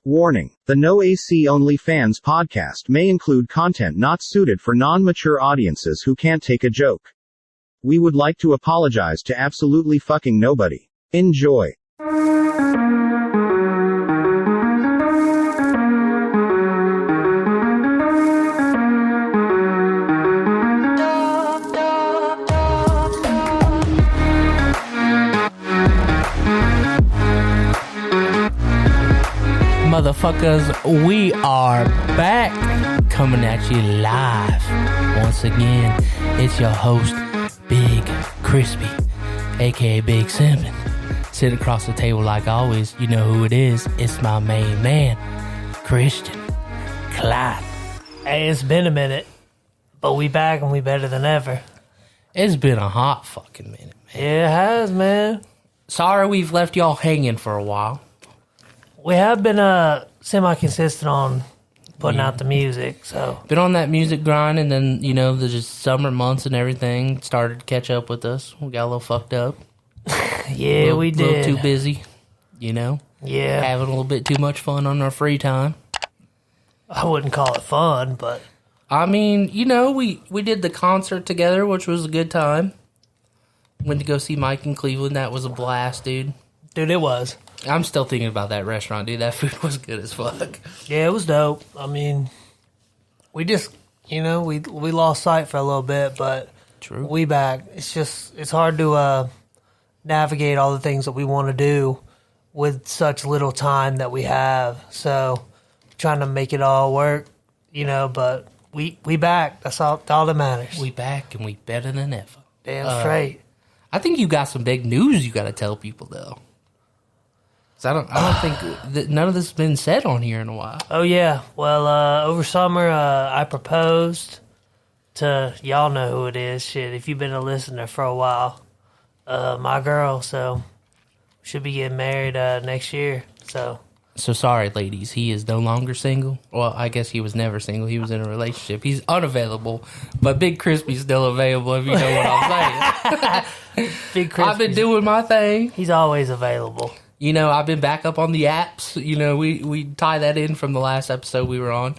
Warning: the No AC Only Fans podcast may include content not suited for non-mature audiences who can't take a joke. We would like to apologize to absolutely fucking nobody. Enjoy. Motherfuckers, we are back, coming at you live once again. It's your host, Big Crispy, aka Big Simping. Sitting across the table like always, you know who it is. It's my main man, Christian Clyde. Hey, it's been a minute, but we back and we better than ever. It's been a hot fucking minute, man. Yeah, it has, man. Sorry we've left y'all hanging for a while. We have been semi-consistent on putting out the music, so. Been on that music grind, and then, you know, the just summer months and everything started to catch up with us. We got a little fucked up. Yeah, we did. A little too busy, you know? Yeah. Having a little bit too much fun on our free time. I wouldn't call it fun, but. I mean, you know, we did the concert together, which was a good time. Went to go see Mike in Cleveland. That was a blast, dude. Dude, it was. I'm still thinking about that restaurant, dude. That food was good as fuck. Yeah, it was dope. I mean, we just, you know, we lost sight for a little bit, but True. We back. It's hard to navigate all the things that we want to do with such little time that we have. So, trying to make it all work, you know, but we back. That's all that matters. We back, and we better than ever. Damn straight. I think you got some big news you got to tell people, though. I don't think that none of this has been said on here in a while. Oh, yeah. Well, over summer, I proposed to, y'all know who it is. Shit, if you've been a listener for a while, my girl. So, should be getting married next year. So sorry, ladies. He is no longer single. Well, I guess he was never single. He was in a relationship. He's unavailable, but Big Crispy's still available, if you know what I'm saying. Big Crispy. I've been doing my thing. He's always available. You know, I've been back up on the apps. You know, we tie that in from the last episode we were on.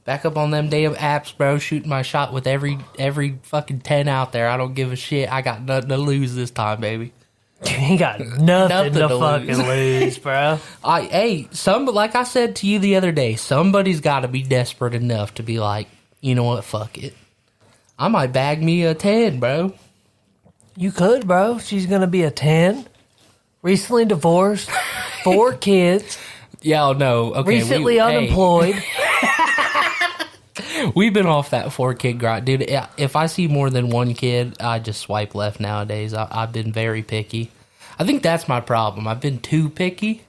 Back up on them damn apps, bro. Shooting my shot with every fucking 10 out there. I don't give a shit. I got nothing to lose this time, baby. You got nothing to fucking lose, bro. Like I said to you the other day, somebody's got to be desperate enough to be like, you know what, fuck it. I might bag me a 10, bro. You could, bro. She's going to be a 10. Recently divorced, 4 kids. Yeah, no. Okay, recently unemployed. We've been off that 4-kid grind. Dude, if I see more than 1 kid, I just swipe left nowadays. I've been very picky. I think that's my problem. I've been too picky.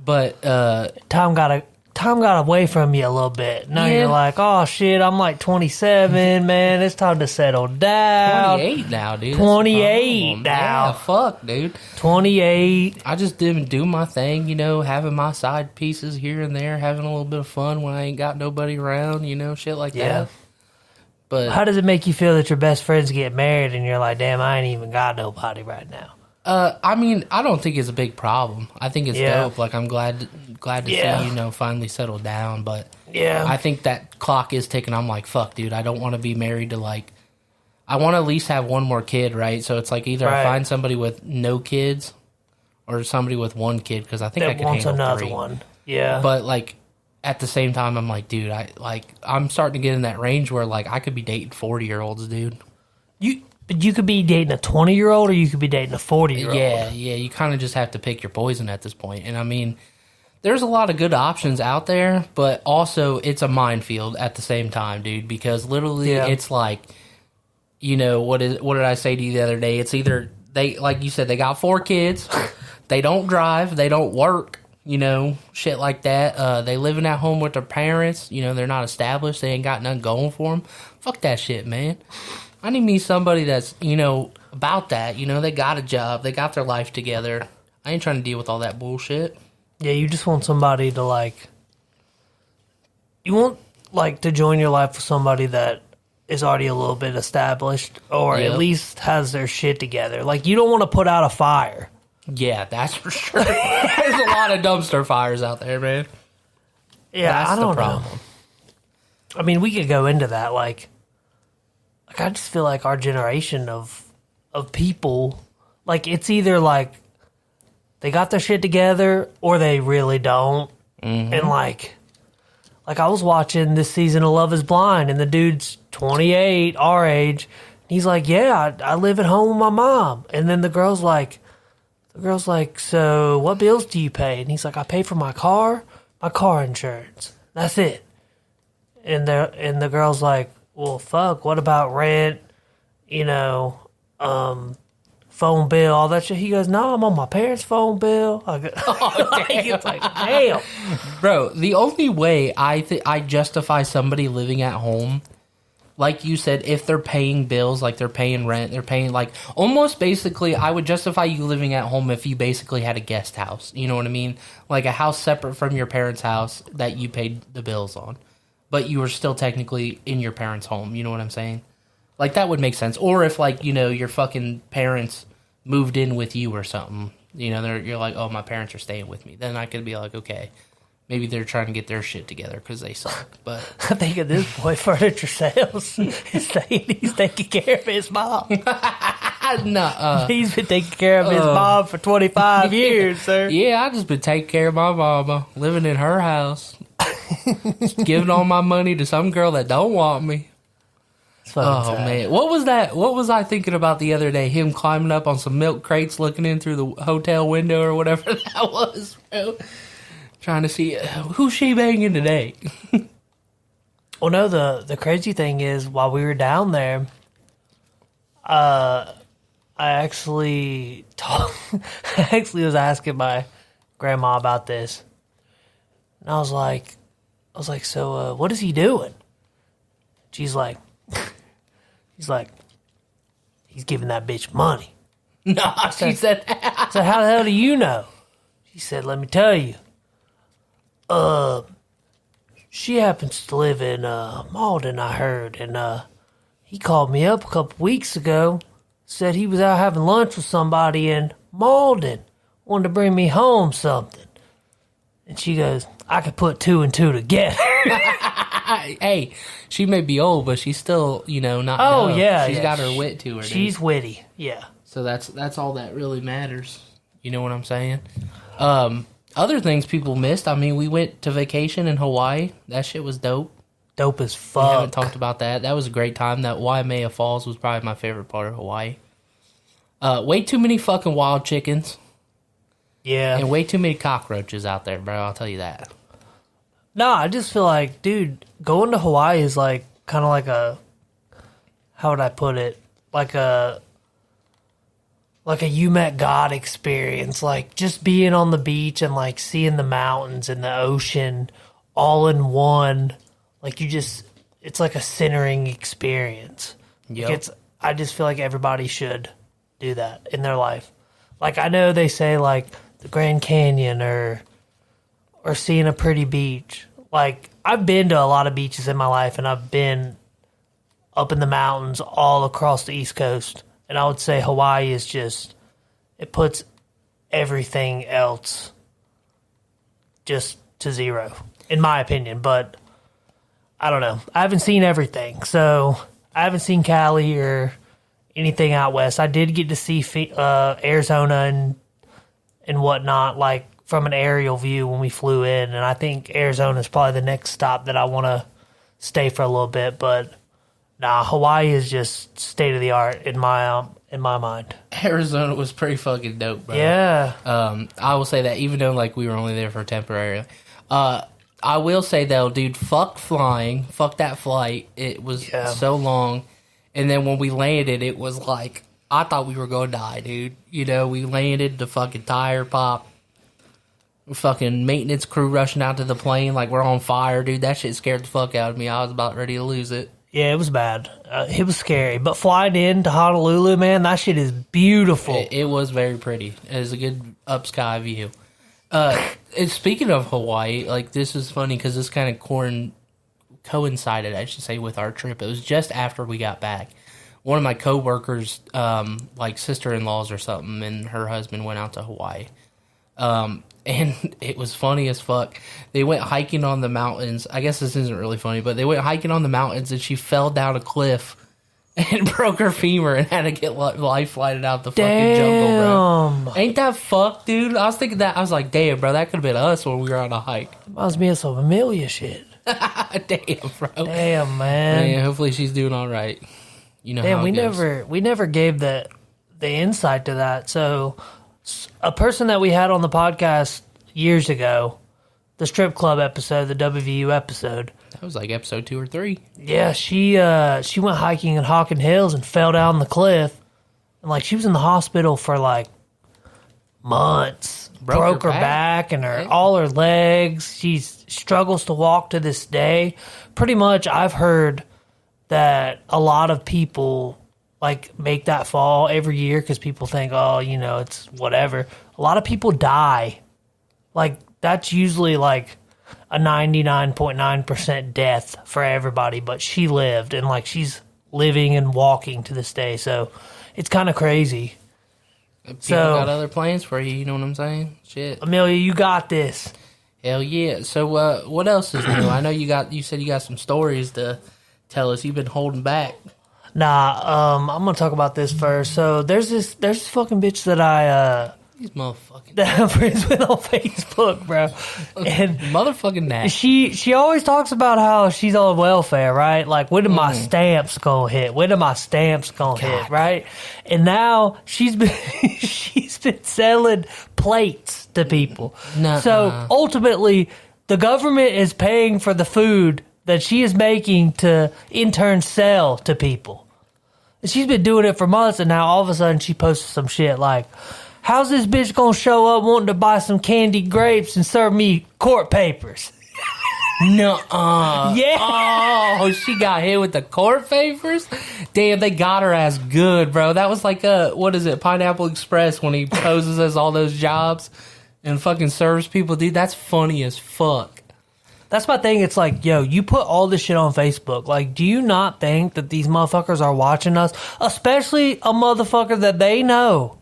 But Time got away from you a little bit. Now you're like, oh shit, I'm like 27, man. It's time to settle down. 28 now, dude. 28 now. Yeah, fuck, dude. 28. I just didn't do my thing, you know, having my side pieces here and there, having a little bit of fun when I ain't got nobody around, you know, shit like that. But how does it make you feel that your best friends get married and you're like, damn, I ain't even got nobody right now? I mean, I don't think it's a big problem. I think it's dope. Like, I'm glad to see, you know, finally settle down. But I think that clock is ticking. I'm like, fuck, dude, I don't want to be married to, like, I want to at least have one more kid, right? So it's like either I find somebody with no kids or somebody with 1 kid, because I think I could handle another 3. one. Yeah. But, like, at the same time, I'm like, dude, I'm starting to get in that range where, like, I could be dating 40-year-olds, dude. But you could be dating a 20-year-old or you could be dating a 40-year-old. Yeah, you kind of just have to pick your poison at this point. And I mean, there's a lot of good options out there, but also it's a minefield at the same time, dude, because literally it's like, you know, what did I say to you the other day? It's either they, like you said, they got 4 kids, they don't drive, they don't work, you know, shit like that. They living at home with their parents, you know, they're not established, they ain't got nothing going for them. Fuck that shit, man. I need me somebody that's, you know, about that. You know, they got a job. They got their life together. I ain't trying to deal with all that bullshit. Yeah, you just want somebody to, like... You want, like, to join your life with somebody that is already a little bit established or at least has their shit together. Like, you don't want to put out a fire. Yeah, that's for sure. There's a lot of dumpster fires out there, man. Yeah, that's I don't the problem. know. I mean, we could go into that. Like I just feel like our generation of people, like it's either like they got their shit together or they really don't. Mm-hmm. And like I was watching this season of Love Is Blind, and the dude's 28, our age. He's like, yeah, I live at home with my mom. And then the girl's like, so what bills do you pay? And he's like, I pay for my car insurance. That's it. And the girl's like, well, fuck, what about rent, phone bill, all that shit? He goes, no, I'm on my parents' phone bill. I go, it's like, damn. Bro, the only way I justify somebody living at home, like you said, if they're paying bills, like they're paying rent, they're paying, like, almost basically, I would justify you living at home if you basically had a guest house. You know what I mean? Like a house separate from your parents' house that you paid the bills on. But you were still technically in your parents' home. You know what I'm saying? Like, that would make sense. Or if, like, your fucking parents moved in with you or something. You're like, oh, my parents are staying with me. Then I could be like, okay, maybe they're trying to get their shit together because they suck. But I think at this point, furniture sales, he's taking care of his mom. He's been taking care of his mom for 25 years, sir. Yeah, I just been taking care of my mama, living in her house, giving all my money to some girl that don't want me. Oh, man. What was that? What was I thinking about the other day? Him climbing up on some milk crates, looking in through the hotel window or whatever that was, bro. Trying to see who's she banging today. Well, no, the crazy thing is, while we were down there, I actually was asking my grandma about this, and I was like, so what is he doing? She's like, he's giving that bitch money. No, she said. I said, how the hell do you know? She said, let me tell you. She happens to live in Malden, I heard, and he called me up a couple weeks ago, said he was out having lunch with somebody in Malden, wanted to bring me home something. And she goes, I could put two and two together. Hey, she may be old, but she's still, not Oh, dumb. yeah. She's got her wit to her. She's witty, yeah. So that's all that really matters. You know what I'm saying? Other things people missed. I mean, we went to vacation in Hawaii. That shit was dope. Dope as fuck. We haven't talked about that. That was a great time. That Waimea Falls was probably my favorite part of Hawaii. Way too many fucking wild chickens. Yeah. And way too many cockroaches out there, bro. I'll tell you that. No, I just feel like, dude, going to Hawaii is like kind of like a, how would I put it? Like a you met God experience. Like just being on the beach and like seeing the mountains and the ocean all in one. Like it's like a centering experience. Yep. I just feel like everybody should do that in their life. Like I know they say like the Grand Canyon or seeing a pretty beach. Like I've been to a lot of beaches in my life, and I've been up in the mountains all across the East Coast. And I would say Hawaii is just, it puts everything else just to zero, in my opinion. But I don't know. I haven't seen everything. So I haven't seen Cali or anything out west. I did get to see Arizona and whatnot, like from an aerial view when we flew in. And I think Arizona is probably the next stop that I want to stay for a little bit. But nah, Hawaii is just state of the art in my mind. Arizona was pretty fucking dope, bro. Yeah. I will say that even though like we were only there for temporary. I will say though, dude, fuck flying, fuck that flight. It was so long, and then when we landed, it was like I thought we were gonna die, dude. We landed, the fucking tire pop. Fucking maintenance crew rushing out to the plane like we're on fire, dude. That shit scared the fuck out of me. I was about ready to lose it. Yeah, it was bad. It was scary. But flying into Honolulu, man, that shit is beautiful. It was very pretty. It was a good up sky view. And speaking of Hawaii, like this is funny because this kind of coincided, I should say, with our trip. It was just after we got back. One of my coworkers, like sister-in-laws or something, and her husband went out to Hawaii. And it was funny as fuck. They went hiking on the mountains. I guess this isn't really funny, but they went hiking on the mountains and she fell down a cliff and broke her femur and had to get life flighted out the fucking jungle, bro. Ain't that fucked, dude? I was thinking that. I was like, damn, bro, that could have been us when we were on a hike. Reminds me of some Amelia shit. Damn, bro. Damn, man. Hopefully she's doing all right. You know damn, how it goes. we never gave the insight to that. So a person that we had on the podcast years ago, the strip club episode, the WVU episode. That was like episode 2 or 3. Yeah, she went hiking in Hawken Hills and fell down the cliff. And like she was in the hospital for like months. Broke her back and all her legs. She struggles to walk to this day. Pretty much I've heard that a lot of people like make that fall every year because people think, oh, you know, it's whatever. A lot of people die. Like that's usually like a 99.9% death for everybody, but she lived and like she's living and walking to this day. So it's kind of crazy. People got other plans for you, you know what I'm saying? Shit. Amelia, you got this. Hell yeah. So what else is new? I know you said you got some stories to tell us. You've been holding back. Nah, I'm gonna talk about this first. So there's this fucking bitch that these motherfucking that I'm friends with on Facebook, bro. And motherfucking that. She always talks about how she's on welfare, right? Like when are my stamps gonna hit? When are my stamps gonna hit, right? And now she's been selling plates to people. Nuh-uh. So ultimately the government is paying for the food that she is making to in turn sell to people. And she's been doing it for months, and now all of a sudden she posted some shit like, how's this bitch gonna show up wanting to buy some candied grapes and serve me court papers? Nuh-uh. Yeah. Oh, she got hit with the court papers? Damn, they got her ass good, bro. That was like what is it, Pineapple Express when he poses as all those jobs and fucking serves people. Dude, that's funny as fuck. That's my thing. It's like, yo, you put all this shit on Facebook. Like, do you not think that these motherfuckers are watching us? Especially a motherfucker that they know.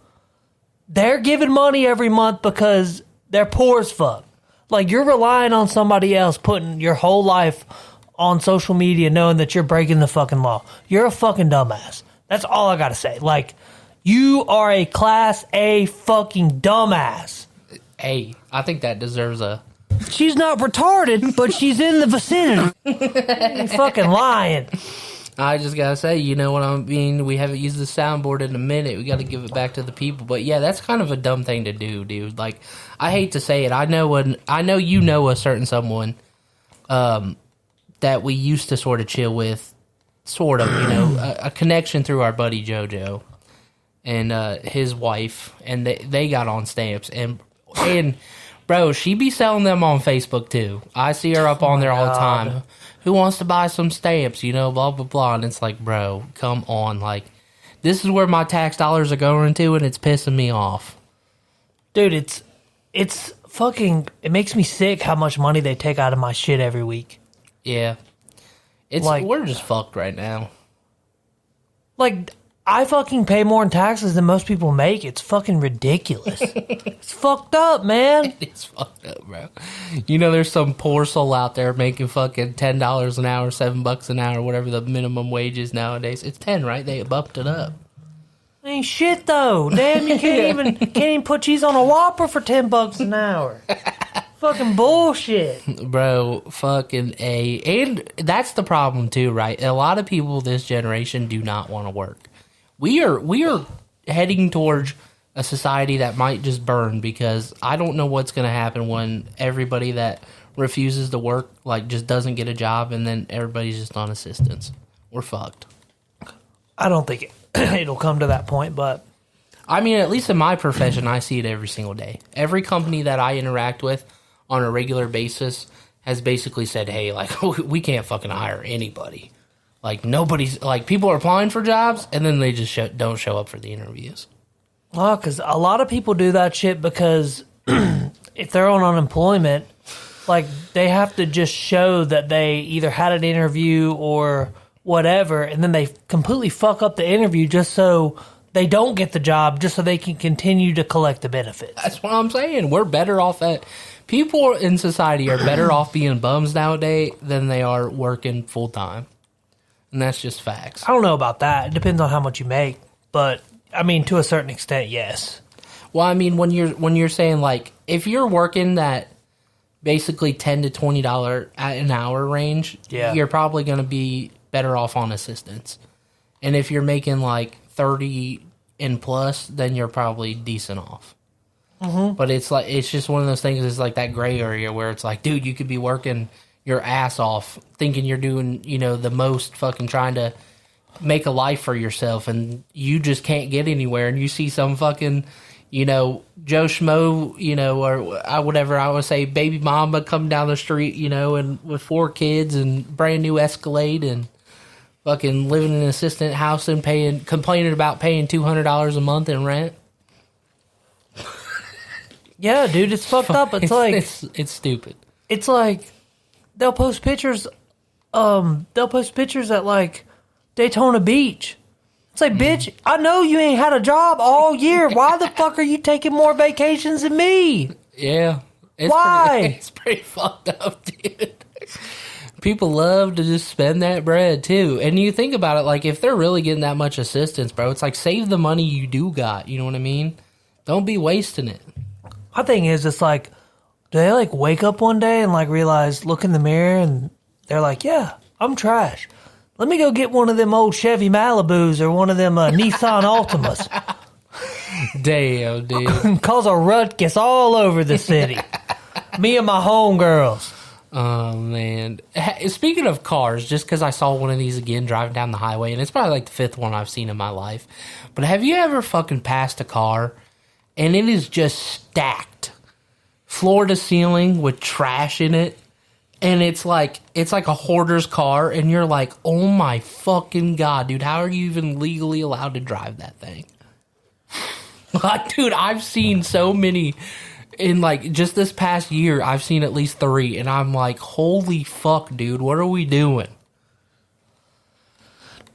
They're giving money every month because they're poor as fuck. Like, you're relying on somebody else putting your whole life on social media knowing that you're breaking the fucking law. You're a fucking dumbass. That's all I gotta say. Like, you are a class A fucking dumbass. Hey, I think that deserves a... She's not retarded, but she's in the vicinity. You're fucking lying. I just gotta say, you know what I mean? We haven't used the soundboard in a minute. We gotta give it back to the people. But yeah, that's kind of a dumb thing to do, dude. Like, I hate to say it. I know you know a certain someone that we used to sort of chill with, sort of, you know, a connection through our buddy JoJo and his wife, and they got on stamps and bro, she be selling them on Facebook too. I see her up on there all the time. Who wants to buy some stamps, you know, blah, blah, blah. And it's like, bro, come on. Like, this is where my tax dollars are going to, and it's pissing me off. Dude, it's fucking, it makes me sick how much money they take out of my shit every week. Yeah. It's like, we're just fucked right now. Like, I fucking pay more in taxes than most people make. It's fucking ridiculous. It's fucked up, man. It's fucked up, bro. You know, there's some poor soul out there making fucking $10 an hour, $7 an hour, whatever the minimum wage is nowadays. It's 10, right? They bumped it up. Ain't shit though. Damn, you can't even put cheese on a Whopper for $10 an hour. Fucking bullshit, bro. Fucking A. And that's the problem too, right? A lot of people this generation do not want to work. We are heading towards a society that might just burn, because I don't know what's going to happen when everybody that refuses to work like just doesn't get a job, and then everybody's just on assistance. We're fucked. I don't think it'll come to that point, but I mean, at least in my profession, I see it every single day. Every company that I interact with on a regular basis has basically said, hey, like, we can't fucking hire anybody. Like, nobody's, like, people are applying for jobs, and then they just don't show up for the interviews. Well, because a lot of people do that shit because if they're on unemployment, like, they have to just show that they either had an interview or whatever, and then they completely fuck up the interview just so they don't get the job just so they can continue to collect the benefits. That's what I'm saying. We're better off at... People in society are better off being bums nowadays than they are working full-time. And that's just facts. I don't know about that. It depends on how much you make. But, I mean, to a certain extent, yes. Well, I mean, when you're saying, like, if you're working that basically $10 to $20 an hour range, you're probably going to be better off on assistance. And if you're making, like, 30 and plus, then you're probably decent off. Mm-hmm. But it's just one of those things. It's like that gray area where it's like, dude, you could be working your ass off, thinking you're doing, the most, fucking trying to make a life for yourself, and you just can't get anywhere. And you see some fucking, Joe Schmo, or whatever I would say, baby mama come down the street, and with 4 kids and brand new Escalade and fucking living in an assistant house and complaining about paying $200 a month in rent. Yeah, dude, it's fucked up. It's stupid. It's like they'll post pictures. They'll post pictures at like Daytona Beach. It's like, bitch, I know you ain't had a job all year. Why the fuck are you taking more vacations than me? Yeah. Why? It's pretty fucked up, dude. People love to just spend that bread, too. And you think about it, like, if they're really getting that much assistance, bro, it's like, save the money you do got. You know what I mean? Don't be wasting it. My thing is, it's like, do they, like, wake up one day and, like, realize, look in the mirror, and they're like, yeah, I'm trash. Let me go get one of them old Chevy Malibus or one of them Nissan Altimas. Damn, dude. Cause a ruckus all over the city. Me and my homegirls. Oh, man. Speaking of cars, just because I saw one of these again driving down the highway, and it's probably like the 5th one I've seen in my life, but have you ever fucking passed a car and it is just stacked floor to ceiling with trash in it? And it's like a hoarder's car, and you're like, oh my fucking God, dude, how are you even legally allowed to drive that thing? Like, dude, I've seen so many in like just this past year. I've seen at least 3, and I'm like, holy fuck, dude, what are we doing?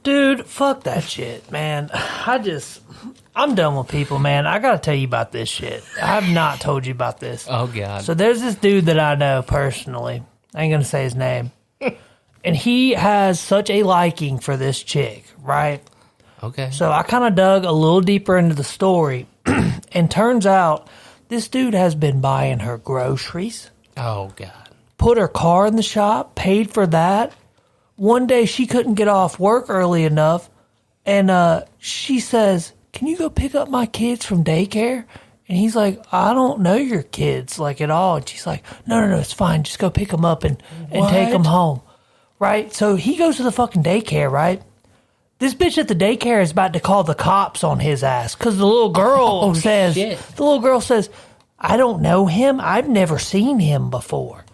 Dude, fuck that shit, man. I'm done with people, man. I gotta tell you about this shit. I have not told you about this. Oh, God. So there's this dude that I know personally. I ain't gonna say his name. And he has such a liking for this chick, right? Okay. So I kind of dug a little deeper into the story, and turns out this dude has been buying her groceries. Oh, God. Put her car in the shop, paid for that. One day she couldn't get off work early enough, and she says, can you go pick up my kids from daycare? And he's like, I don't know your kids, like, at all. And she's like, no, it's fine. Just go pick them up and take them home. Right? So he goes to the fucking daycare, right? This bitch at the daycare is about to call the cops on his ass because the little girl says, I don't know him. I've never seen him before.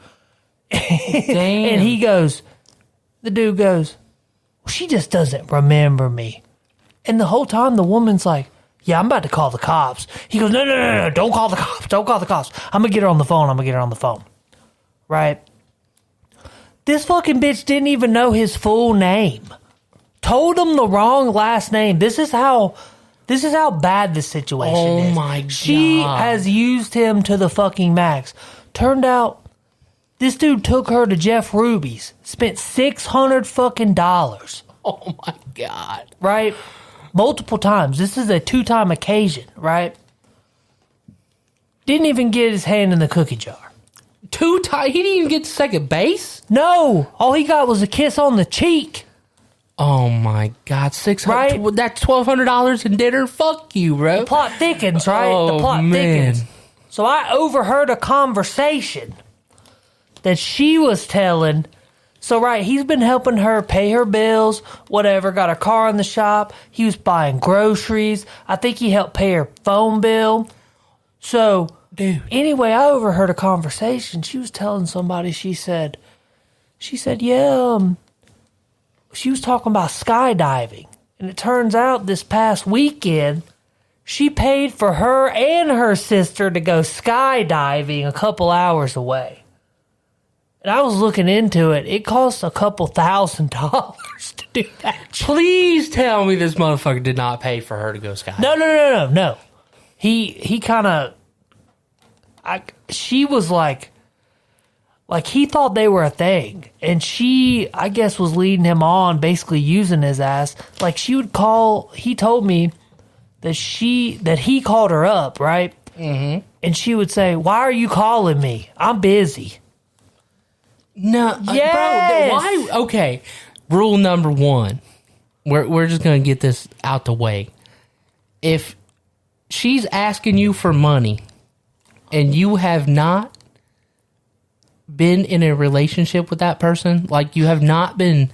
Damn. And the dude goes, well, she just doesn't remember me. And the whole time the woman's like, yeah, I'm about to call the cops. He goes, no, don't call the cops. Don't call the cops. I'm going to get her on the phone. Right? This fucking bitch didn't even know his full name. Told him the wrong last name. This is how bad this situation is. Oh, my God. She has used him to the fucking max. Turned out, this dude took her to Jeff Ruby's. Spent $600 fucking dollars. Oh, my God. Right? Multiple times. This is a 2-time occasion, right? Didn't even get his hand in the cookie jar. 2 times? He didn't even get to second base? No. All he got was a kiss on the cheek. Oh, my God. $600. Right? That's $1,200 in dinner? Fuck you, bro. The plot thickens, right? Oh, the plot thickens. So I overheard a conversation that she was telling. So, right, he's been helping her pay her bills, whatever, got her car in the shop. He was buying groceries. I think he helped pay her phone bill. So, dude. Anyway, I overheard a conversation. She was telling somebody, she said, yeah, she was talking about skydiving. And it turns out this past weekend, she paid for her and her sister to go skydiving a couple hours away. And I was looking into it. It costs a couple $1,000. to do that. Please tell me this motherfucker did not pay for her to go skydiving. No. He kind of... She was like he thought they were a thing, and she, I guess, was leading him on, basically using his ass. Like, she would call... He told me that he called her up, right? Mm-hmm. And she would say, "Why are you calling me? I'm busy." No, yes. Bro, why? Okay, rule number one. We're just gonna get this out the way. If she's asking you for money, and you have not been in a relationship with that person, like you have not been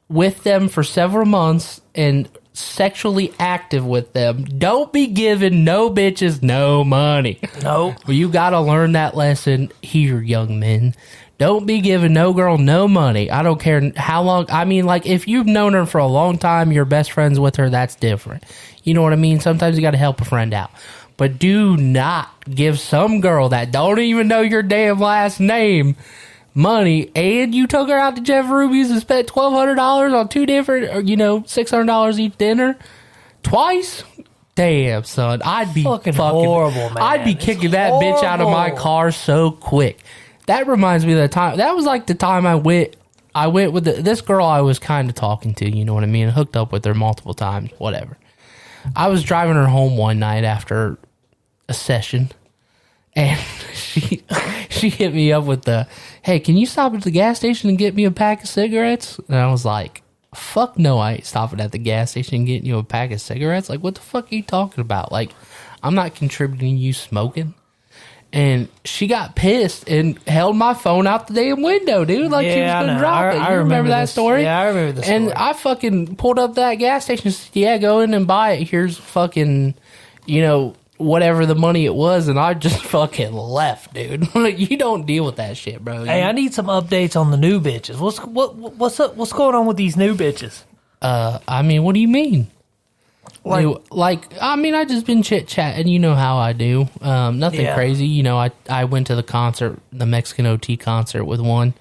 with them for several months and sexually active with them, don't be giving no bitches no money. No. Well, you gotta learn that lesson here, young men. Don't be giving no girl no money. I don't care how long. I mean, like, if you've known her for a long time, you're best friends with her, that's different. You know what I mean? Sometimes you gotta help a friend out. But do not give some girl that don't even know your damn last name money, and you took her out to Jeff Ruby's and spent $1,200 on two different, $600 each dinner twice. Damn, son, I'd be fucking horrible, man. I'd be kicking that bitch out of my car so quick. That reminds me of the time. That was like the time I went with this girl I was kind of talking to. You know what I mean? Hooked up with her multiple times. Whatever. I was driving her home one night after a session, and she hit me up with the, "Hey, can you stop at the gas station and get me a pack of cigarettes?" And I was like, "Fuck no, I ain't stopping at the gas station and getting you a pack of cigarettes. Like, what the fuck are you talking about? Like, I'm not contributing to you smoking." And she got pissed and held my phone out the damn window, dude. Like, she was going to drop it. You remember that story? Yeah, I remember the story. And I fucking pulled up that gas station and said, "Yeah, go in and buy it. Here's fucking, whatever the money it was." And I just fucking left, dude. Like, you don't deal with that shit, bro. Hey, I need some updates on the new bitches. What's up? What's going on with these new bitches? I mean, what do you mean? I just been chit-chatting, you know how I do. Nothing crazy. I went to the concert, the Mexican OT concert with one,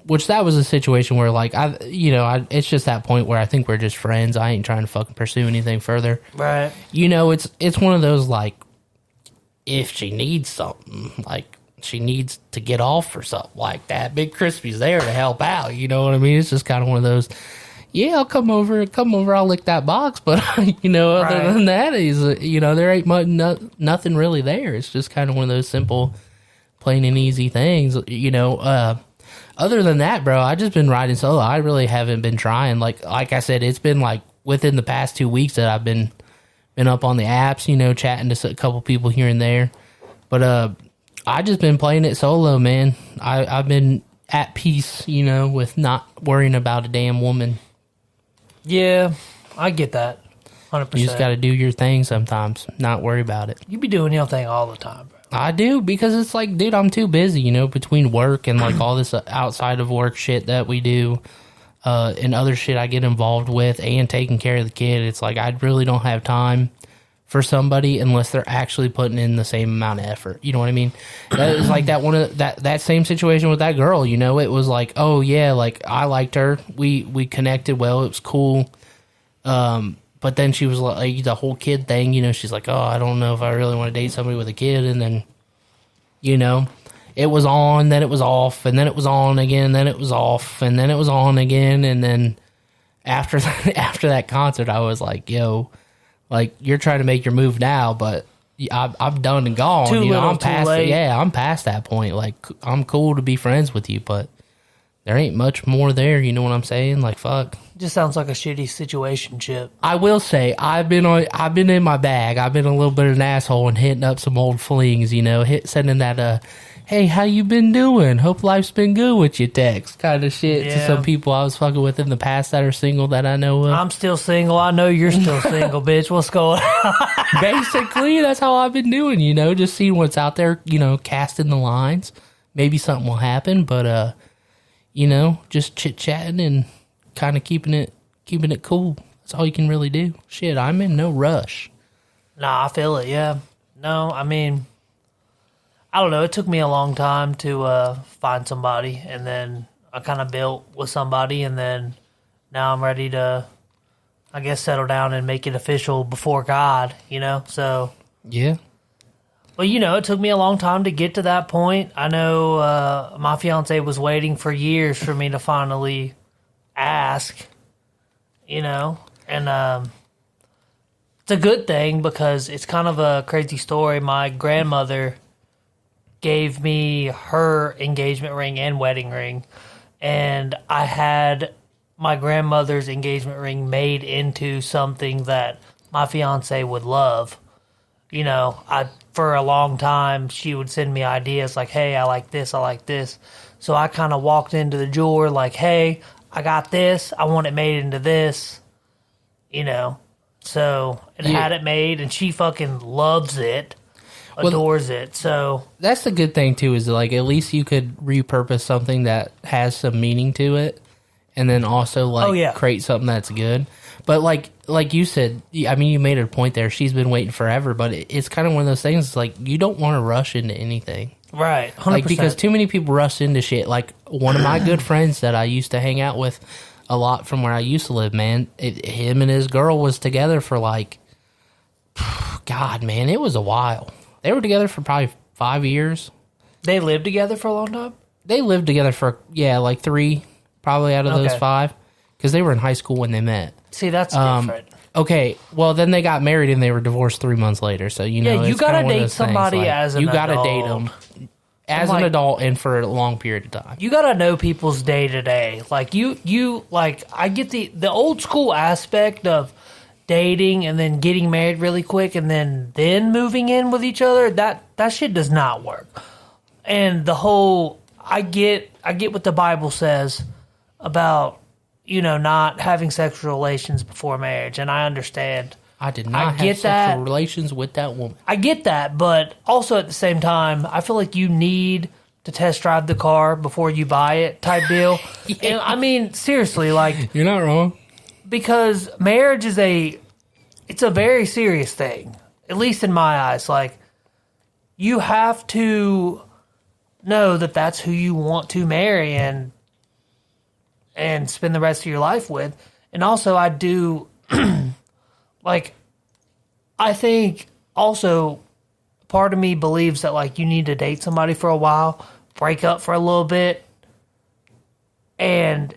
which that was a situation where, like, it's just that point where I think we're just friends. I ain't trying to fucking pursue anything further. Right. It's one of those, like, if she needs something, like, she needs to get off or something like that, Big Crispy's there to help out. You know what I mean? It's just kind of one of those... Yeah, I'll come over, I'll lick that box. But, other than that, there ain't nothing really there. It's just kind of one of those simple, plain and easy things, Other than that, bro, I just been riding solo. I really haven't been trying. Like I said, it's been, like, within the past 2 weeks that I've been up on the apps, chatting to a couple people here and there. But I just been playing it solo, man. I've been at peace, with not worrying about a damn woman. Yeah, I get that. 100%. You just got to do your thing sometimes, not worry about it. You be doing your thing all the time, bro. I do, because it's like, dude, I'm too busy, between work and, like, all this outside of work shit that we do, and other shit I get involved with, and taking care of the kid. It's like, I really don't have time for somebody unless they're actually putting in the same amount of effort. You know what I mean? That was like that same situation with that girl. It was like, oh yeah, like, I liked her. We connected well. It was cool. But then she was like, the whole kid thing. She's like, oh, I don't know if I really want to date somebody with a kid. And then, it was on, then it was off, and then it was on again, then it was off, and then it was on again. And then after that concert, I was like, yo. Like, you're trying to make your move now, but I'm done and gone. Too little, I'm past too late. I'm past that point. Like, I'm cool to be friends with you, but there ain't much more there. You know what I'm saying? Like, fuck. Just sounds like a shitty situationship. I will say, I've been in my bag. I've been a little bit of an asshole and hitting up some old flings. Sending that "Hey, how you been doing? Hope life's been good with you" text kind of shit to some people I was fucking with in the past that are single that I know of. I'm still single. I know you're still single, bitch. What's going on? Basically, that's how I've been doing, just seeing what's out there, casting the lines. Maybe something will happen, but, just chit-chatting and kind of keeping it cool. That's all you can really do. Shit, I'm in no rush. Nah, I feel it, yeah. No, I mean... I don't know. It took me a long time to find somebody, and then I kind of built with somebody, and then now I'm ready to, I guess, settle down and make it official before God, So, yeah. Well, it took me a long time to get to that point. I know my fiance was waiting for years for me to finally ask, and it's a good thing because it's kind of a crazy story. My grandmother gave me her engagement ring and wedding ring, and I had my grandmother's engagement ring made into something that my fiance would love. For a long time, she would send me ideas like, hey, I like this, I like this. So I kind of walked into the jeweler like, hey, I got this, I want it made into this, So it had it made, and she fucking loves it, adores it. So that's the good thing, too, is like at least you could repurpose something that has some meaning to it, and then also create something that's good. But like you said, I mean, you made a point there. She's been waiting forever, but it's kind of one of those things. It's like you don't want to rush into anything, right? 100%. Like because too many people rush into shit. Like one of my good friends that I used to hang out with a lot from where I used to live, man. Him and his girl was together for God, man, it was a while. They were together for probably 5 years. They lived together for a long time? They lived together for 3, probably out of those 5, because they were in high school when they met. See, that's different. Okay, well, then they got married and they were divorced 3 months later. So, you you got to date somebody as an adult. You got to date them as an adult and for a long period of time. You got to know people's day-to-day. Like, I get the old school aspect of dating and then getting married really quick and then moving in with each other. That shit does not work. And the whole, I get what the Bible says about, not having sexual relations before marriage, and I understand. I did not have sexual relations with that woman. I get that, but also at the same time, I feel like you need to test drive the car before you buy it type deal. Yeah. And I mean, seriously, like... You're not wrong. Because marriage is it's a very serious thing, at least in my eyes. Like, you have to know that that's who you want to marry and spend the rest of your life with. And also, I do, I think also part of me believes that, you need to date somebody for a while, break up for a little bit, and,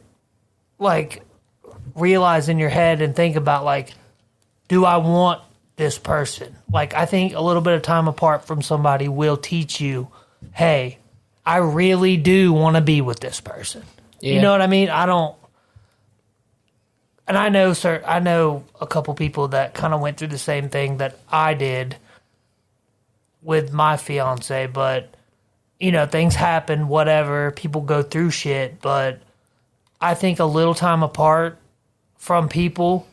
realize in your head and think about, do I want this person? I think a little bit of time apart from somebody will teach you, hey, I really do want to be with this person. Yeah. You know what I mean? And I know a couple people that kind of went through the same thing that I did with my fiance, but, things happen, whatever. People go through shit, but I think a little time apart from people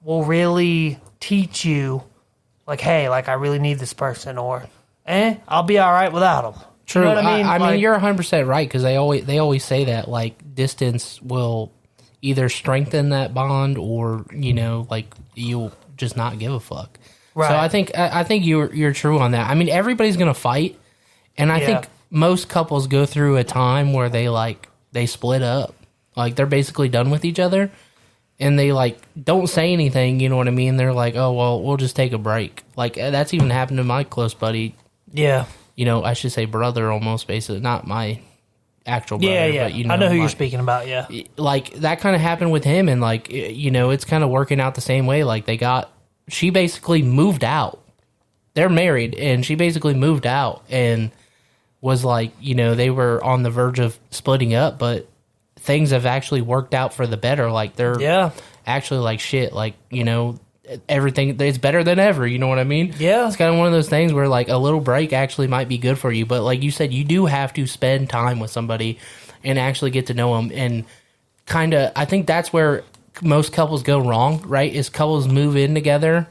will really teach you, hey, I really need this person, or, I'll be all right without them. True. You know what I mean? I mean, you're 100% right, because they always say that, distance will either strengthen that bond or, you'll just not give a fuck. Right. So I think you're true on that. I mean, everybody's going to fight, and I think most couples go through a time where they split up. They're basically done with each other, and they, don't say anything, you know what I mean? They're like, oh, well, we'll just take a break. That's even happened to my close buddy. Yeah. I should say brother almost, basically. Not my actual brother. Yeah. But, I know who you're speaking about, yeah. That kind of happened with him, and, it's kind of working out the same way. She basically moved out. They're married, and she basically moved out and was they were on the verge of splitting up, but things have actually worked out for the better. They're actually shit. Everything, it's better than ever. You know what I mean? Yeah. It's kind of one of those things where a little break actually might be good for you. But like you said, you do have to spend time with somebody and actually get to know them. And kind of, I think that's where most couples go wrong, right? Is couples move in together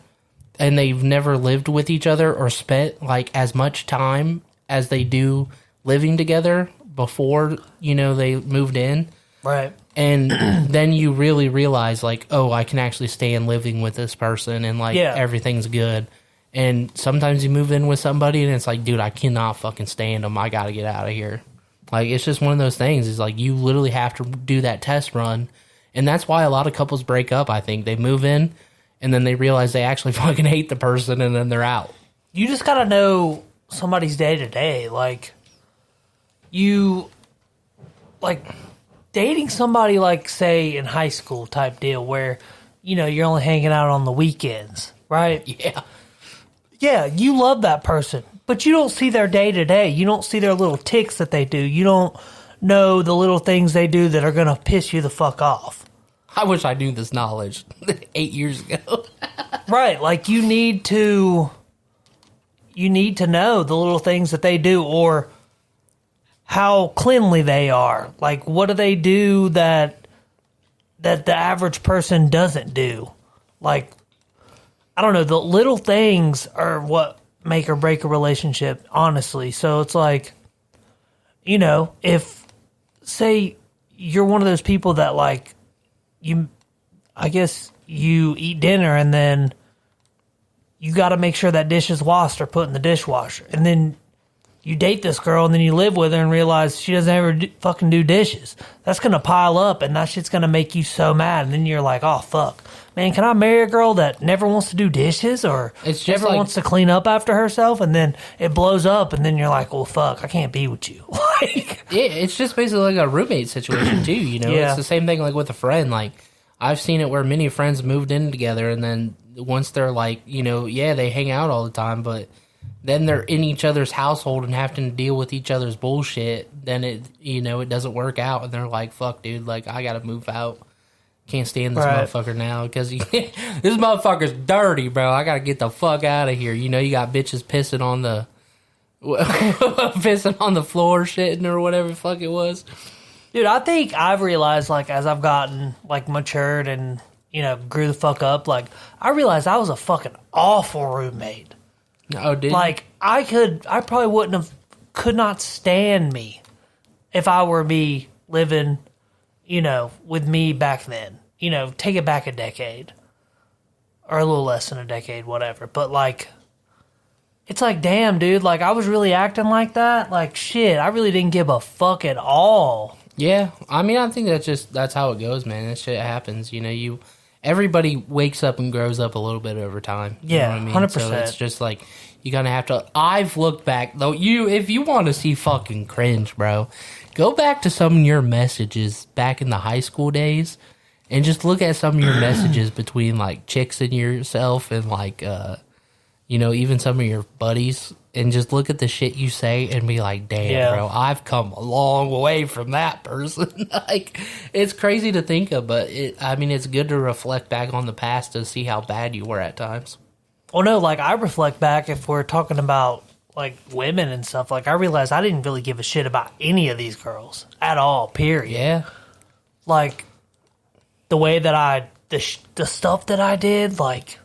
and they've never lived with each other or spent as much time as they do living together before, they moved in. Right. And then you really realize, oh, I can actually stand living with this person and, everything's good. And sometimes you move in with somebody and it's dude, I cannot fucking stand them. I got to get out of here. It's just one of those things. It's you literally have to do that test run And that's why a lot of couples break up, I think. They move in, and then they realize they actually fucking hate the person, and then they're out. You just gotta know somebody's day-to-day. Like, dating somebody, like, say, in high school type deal where, you're only hanging out on the weekends, right? Yeah. Yeah, you love that person, but you don't see their day-to-day. You don't see their little ticks that they do. You don't know the little things they do that are going to piss you the fuck off. I wish I knew this knowledge 8 years ago. Right, like you need to know the little things that they do, or how cleanly they are. Like, what do they do that the average person doesn't do? Like, I don't know, the little things are what make or break a relationship, honestly. So it's like, if, say, you're one of those people that, like, I guess you eat dinner and then you got to make sure that dish is washed or put in the dishwasher. And then you date this girl and then you live with her and realize she doesn't ever fucking do dishes. That's going to pile up and that shit's going to make you so mad. And then you're like, oh, fuck. Man, can I marry a girl that never wants to do dishes or never wants to clean up after herself? And then it blows up and then you're like, well, fuck, I can't be with you. Yeah, it's just basically like a roommate situation too, Yeah. It's the same thing like with a friend. Like, I've seen it where many friends moved in together and then once they're like, they hang out all the time, but then they're in each other's household and having to deal with each other's bullshit, then it doesn't work out and they're like, fuck, dude, like, I gotta move out. Can't stand this motherfucker now because this motherfucker's dirty, bro. I gotta get the fuck out of here. You got bitches pissing on the floor, shitting or whatever the fuck it was. Dude, I think I've realized, like, as I've gotten, like, matured and, grew the fuck up, like, I realized I was a fucking awful roommate. Oh, dude. Like, I probably could not stand me if I were me living, with me back then. Take it back a decade. Or a little less than a decade, whatever. But, like, it's like, damn, dude, like, I was really acting like that. Like, shit, I really didn't give a fuck at all. Yeah, I mean, I think that's how it goes, man. That shit happens. Everybody wakes up and grows up a little bit over time. You know what I mean? 100%. So it's just like, you kind of have to. I've looked back, though. If you want to see fucking cringe, bro, go back to some of your messages back in the high school days and just look at some of your messages between, like, chicks and yourself and, like, even some of your buddies, and just look at the shit you say and be like, damn, bro, I've come a long way from that person. Like, it's crazy to think of, but it's good to reflect back on the past to see how bad you were at times. Well, no, like, I reflect back if we're talking about, like, women and stuff. Like, I realized I didn't really give a shit about any of these girls at all, period. Yeah. Like, the way that the stuff that I did, like,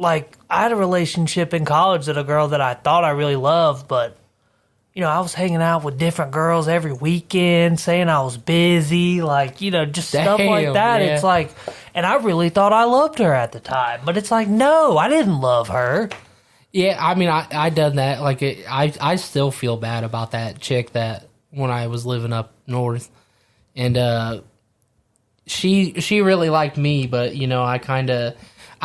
I had a relationship in college with a girl that I thought I really loved, but, I was hanging out with different girls every weekend, saying I was busy, like, just stuff like that. Yeah. It's like, and I really thought I loved her at the time, but it's like, no, I didn't love her. Yeah, I mean, I done that. Like, I still feel bad about that chick that when I was living up north, and she really liked me, but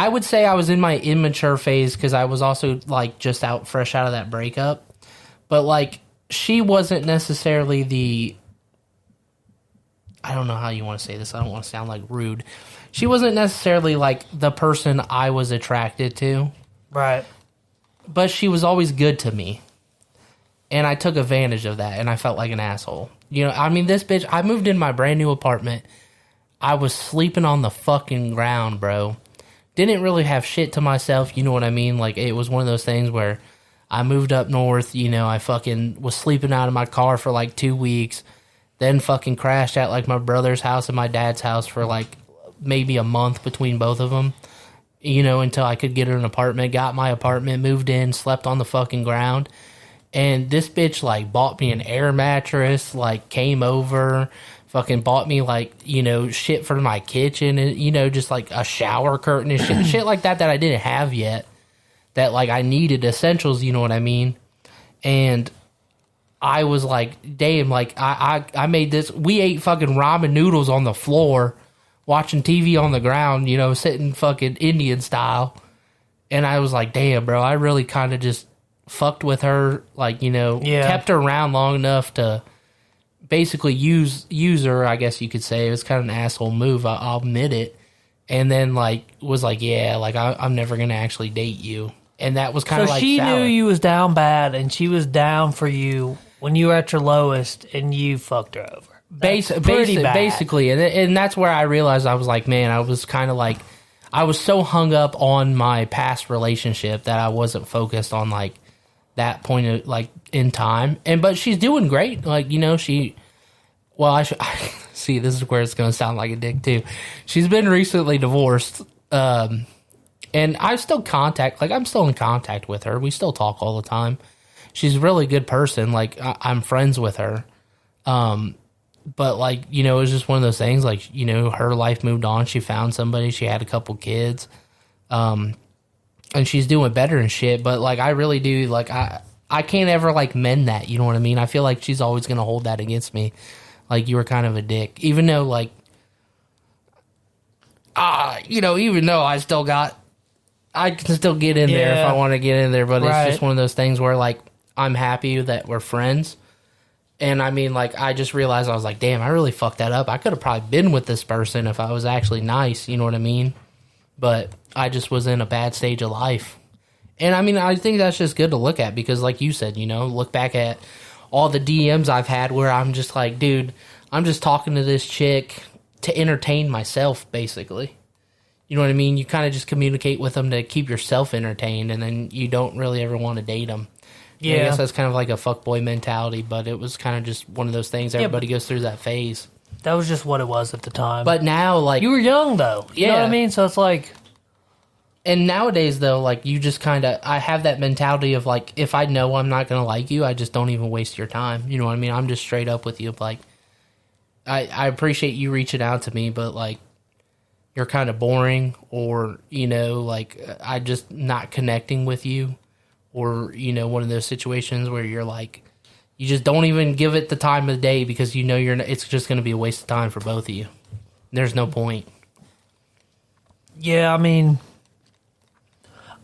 I would say I was in my immature phase because I was also, like, just fresh out of that breakup. But, like, she wasn't necessarily I don't know how you want to say this. I don't want to sound, like, rude. She wasn't necessarily, like, the person I was attracted to. Right. But she was always good to me. And I took advantage of that, and I felt like an asshole. This bitch, I moved in my brand new apartment. I was sleeping on the fucking ground, bro. Didn't really have shit to myself, you know what I mean? Like, it was one of those things where I moved up north, I fucking was sleeping out of my car for, like, 2 weeks, then fucking crashed at, like, my brother's house and my dad's house for, like, maybe a month between both of them, until I could get an apartment, got my apartment, moved in, slept on the fucking ground, and this bitch, like, bought me an air mattress, like, came over, fucking bought me, like, shit for my kitchen and, just, like, a shower curtain and shit like that I didn't have yet. That, like, I needed essentials, you know what I mean? And I was like, damn, like I made this. We ate fucking ramen noodles on the floor, watching TV on the ground, sitting fucking Indian style. And I was like, damn, bro, I really kind of just fucked with her, like, kept her around long enough to basically use her, I guess you could say. It was kind of an asshole move, I'll admit it. And then, like, was like, yeah, like, I'm never going to actually date you. And that was kind of like she sour. knew you was down bad, and she was down for you when you were at your lowest, and you fucked her over. Basically. And that's where I realized I was like, man, I was kind of like, I was so hung up on my past relationship that I wasn't focused on, like, that point of, like, in time. But she's doing great. Like, see, this is where it's going to sound like a dick, too. She's been recently divorced, and I'm still in contact with her. We still talk all the time. She's a really good person. Like, I'm friends with her. But, like, it was just one of those things, like, her life moved on. She found somebody. She had a couple kids. And she's doing better and shit. But, like, I really do, like, I can't ever, like, mend that. You know what I mean? I feel like she's always going to hold that against me. Like, you were kind of a dick. Even though, like, even though I can still get in there if I want to get in there. But it's just one of those things where, like, I'm happy that we're friends. And, I mean, like, I just realized, I was like, damn, I really fucked that up. I could have probably been with this person if I was actually nice, you know what I mean? But I just was in a bad stage of life. And, I mean, I think that's just good to look at because, like you said, look back at all the DMs I've had where I'm just like, dude, I'm just talking to this chick to entertain myself, basically. You know what I mean? You kind of just communicate with them to keep yourself entertained, and then you don't really ever want to date them. Yeah. I guess that's kind of like a fuckboy mentality, but it was kind of just one of those things. Everybody goes through that phase. That was just what it was at the time. But now, like... You were young, though. You know what I mean? So it's like... And nowadays, though, like, you just kind of... I have that mentality of, like, if I know I'm not going to like you, I just don't even waste your time. You know what I mean? I'm just straight up with you. Like, I appreciate you reaching out to me, but, like, you're kind of boring, or, like, I just not connecting with you. Or, one of those situations where you're like, you just don't even give it the time of the day because it's just going to be a waste of time for both of you. There's no point. Yeah, I mean,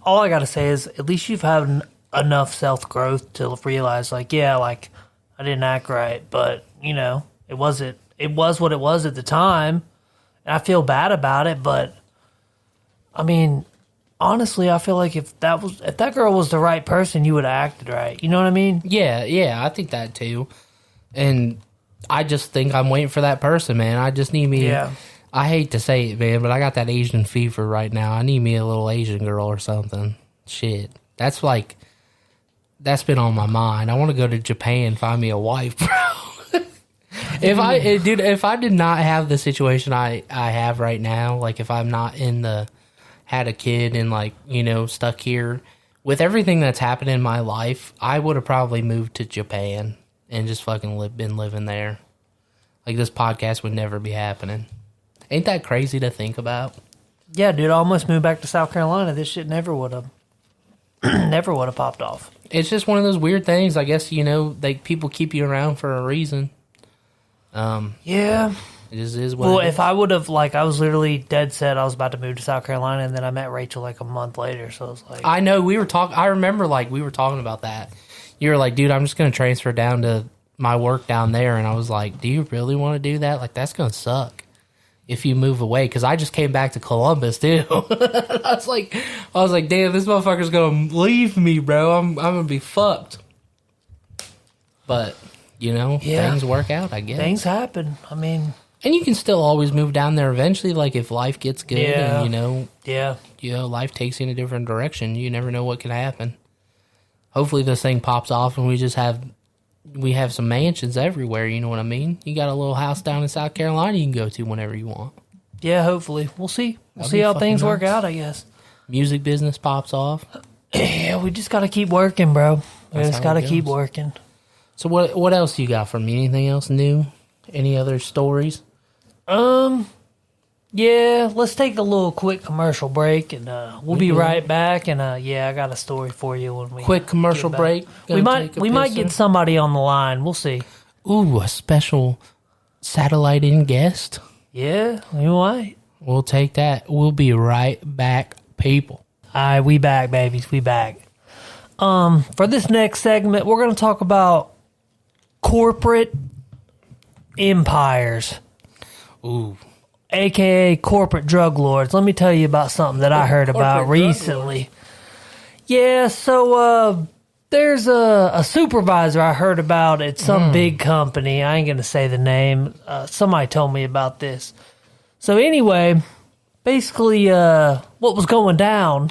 all I got to say is at least you've had enough self-growth to realize, like, yeah, like, I didn't act right, but, it was what it was at the time. And I feel bad about it, but, I mean... Honestly, I feel like if that girl was the right person, you would have acted right. You know what I mean? Yeah, I think that too. And I just think I'm waiting for that person, man. I just need me. Yeah. I hate to say it, man, but I got that Asian fever right now. I need me a little Asian girl or something. Shit, that's been on my mind. I want to go to Japan and find me a wife, bro. If I did not have the situation I have right now, like if I'm not had a kid and, like, stuck here with everything that's happened in my life, I would have probably moved to Japan and just fucking been living there. Like, this podcast would never be happening. Ain't that crazy to think about? Yeah, dude, I almost moved back to South Carolina. This shit never would have popped off. It's just one of those weird things. I guess, people keep you around for a reason. Yeah. It is what it is. If I would have, like, I was literally dead set I was about to move to South Carolina, and then I met Rachel, like, a month later, so I was like... I know, I remember, like, we were talking about that. You were like, dude, I'm just going to transfer down to my work down there, and I was like, do you really want to do that? Like, that's going to suck if you move away, because I just came back to Columbus, too. I was like, damn, this motherfucker's going to leave me, bro. I'm going to be fucked. But, things work out, I guess. Things happen. I mean... And you can still always move down there eventually, like if life gets good and, life takes you in a different direction. You never know what can happen. Hopefully this thing pops off and we have some mansions everywhere, you know what I mean? You got a little house down in South Carolina you can go to whenever you want. Yeah, hopefully. We'll see. We'll see how things work out, I guess. Music business pops off. Yeah, we just got to keep working, bro. We just got to keep working. So what else you got from me? Anything else new? Any other stories? Yeah, let's take a little quick commercial break, and we'll be right back. And I got a story for you when we quick commercial break. We might get somebody on the line. We'll see. Ooh, a special satellite-in guest. Yeah, we might. We'll take that. We'll be right back, people. All right, we back, babies. We back. For this next segment, we're going to talk about corporate empires. Ooh. AKA corporate drug lords. Let me tell you about something that I heard about recently. Yeah, so there's a supervisor I heard about at some big company. I ain't going to say the name. Somebody told me about this. So anyway, basically what was going down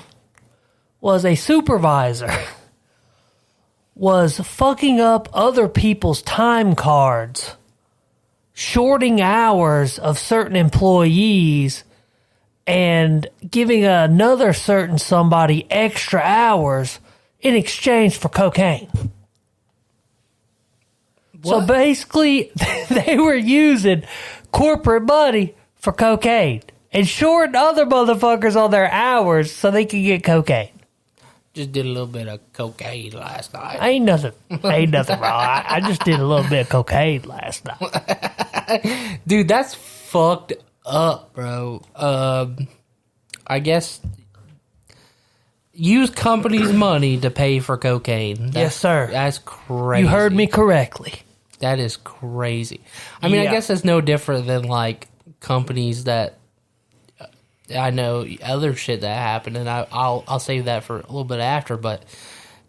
was a supervisor was fucking up other people's time cards, shorting hours of certain employees, and giving another certain somebody extra hours in exchange for cocaine. What? So basically, they were using corporate money for cocaine and shorting other motherfuckers on their hours so they could get cocaine. Just did a little bit of cocaine last night. Ain't nothing wrong. I just did a little bit of cocaine last night. Dude, that's fucked up, bro. I guess use company's money to pay for cocaine. Yes, sir. That's crazy. You heard me correctly. That is crazy. I mean, I guess it's no different than like companies that I know other shit that happened, and I'll save that for a little bit after. But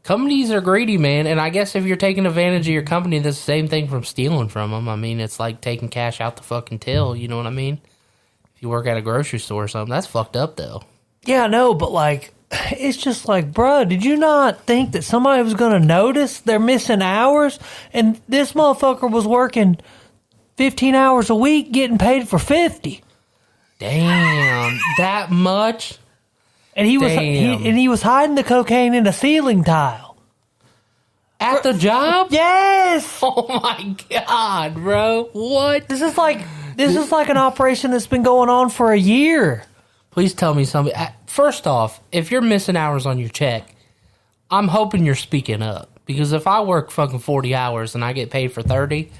companies are greedy, man. And I guess if you're taking advantage of your company, that's the same thing from stealing from them. I mean, it's like taking cash out the fucking till. You know what I mean? If you work at a grocery store or something, that's fucked up, though. Yeah, I know, but like, it's just like, bruh, did you not think that somebody was going to notice they're missing hours? And this motherfucker was working 15 hours a week, getting paid for 50. Damn, that much? And he was hiding the cocaine in a ceiling tile. At the job? Yes. Oh my god, bro. What? This is like an operation that's been going on for a year. Please tell me something. First off, if you're missing hours on your check, I'm hoping you're speaking up. Because if I work fucking 40 hours and I get paid for 30,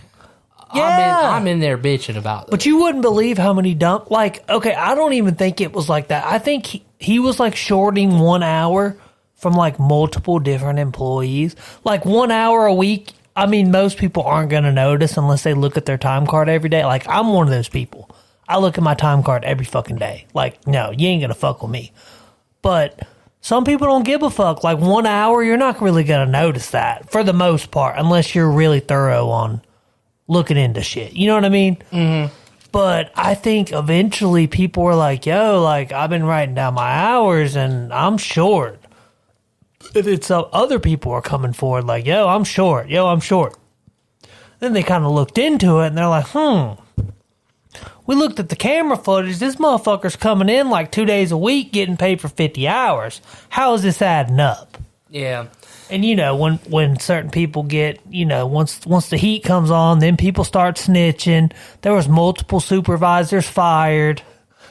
I'm in there bitching about it. But you wouldn't believe how many okay, I don't even think it was like that. I think he was like shorting 1 hour from like multiple different employees. Like 1 hour a week. I mean, most people aren't going to notice unless they look at their time card every day. Like, I'm one of those people. I look at my time card every fucking day. Like, no, you ain't going to fuck with me. But some people don't give a fuck. Like 1 hour, you're not really going to notice that for the most part, unless you're really thorough on looking into shit. You know what I mean? Mm-hmm. But I think eventually people were like, yo, like, I've been writing down my hours and I'm short. If it's other people are coming forward like, yo, I'm short. Then they kind of looked into it and they're like, we looked at the camera footage. This motherfucker's coming in like 2 days a week getting paid for 50 hours. How is this adding up? Yeah. And, you know, when certain people get, you know, once the heat comes on, then people start snitching. There was multiple supervisors fired.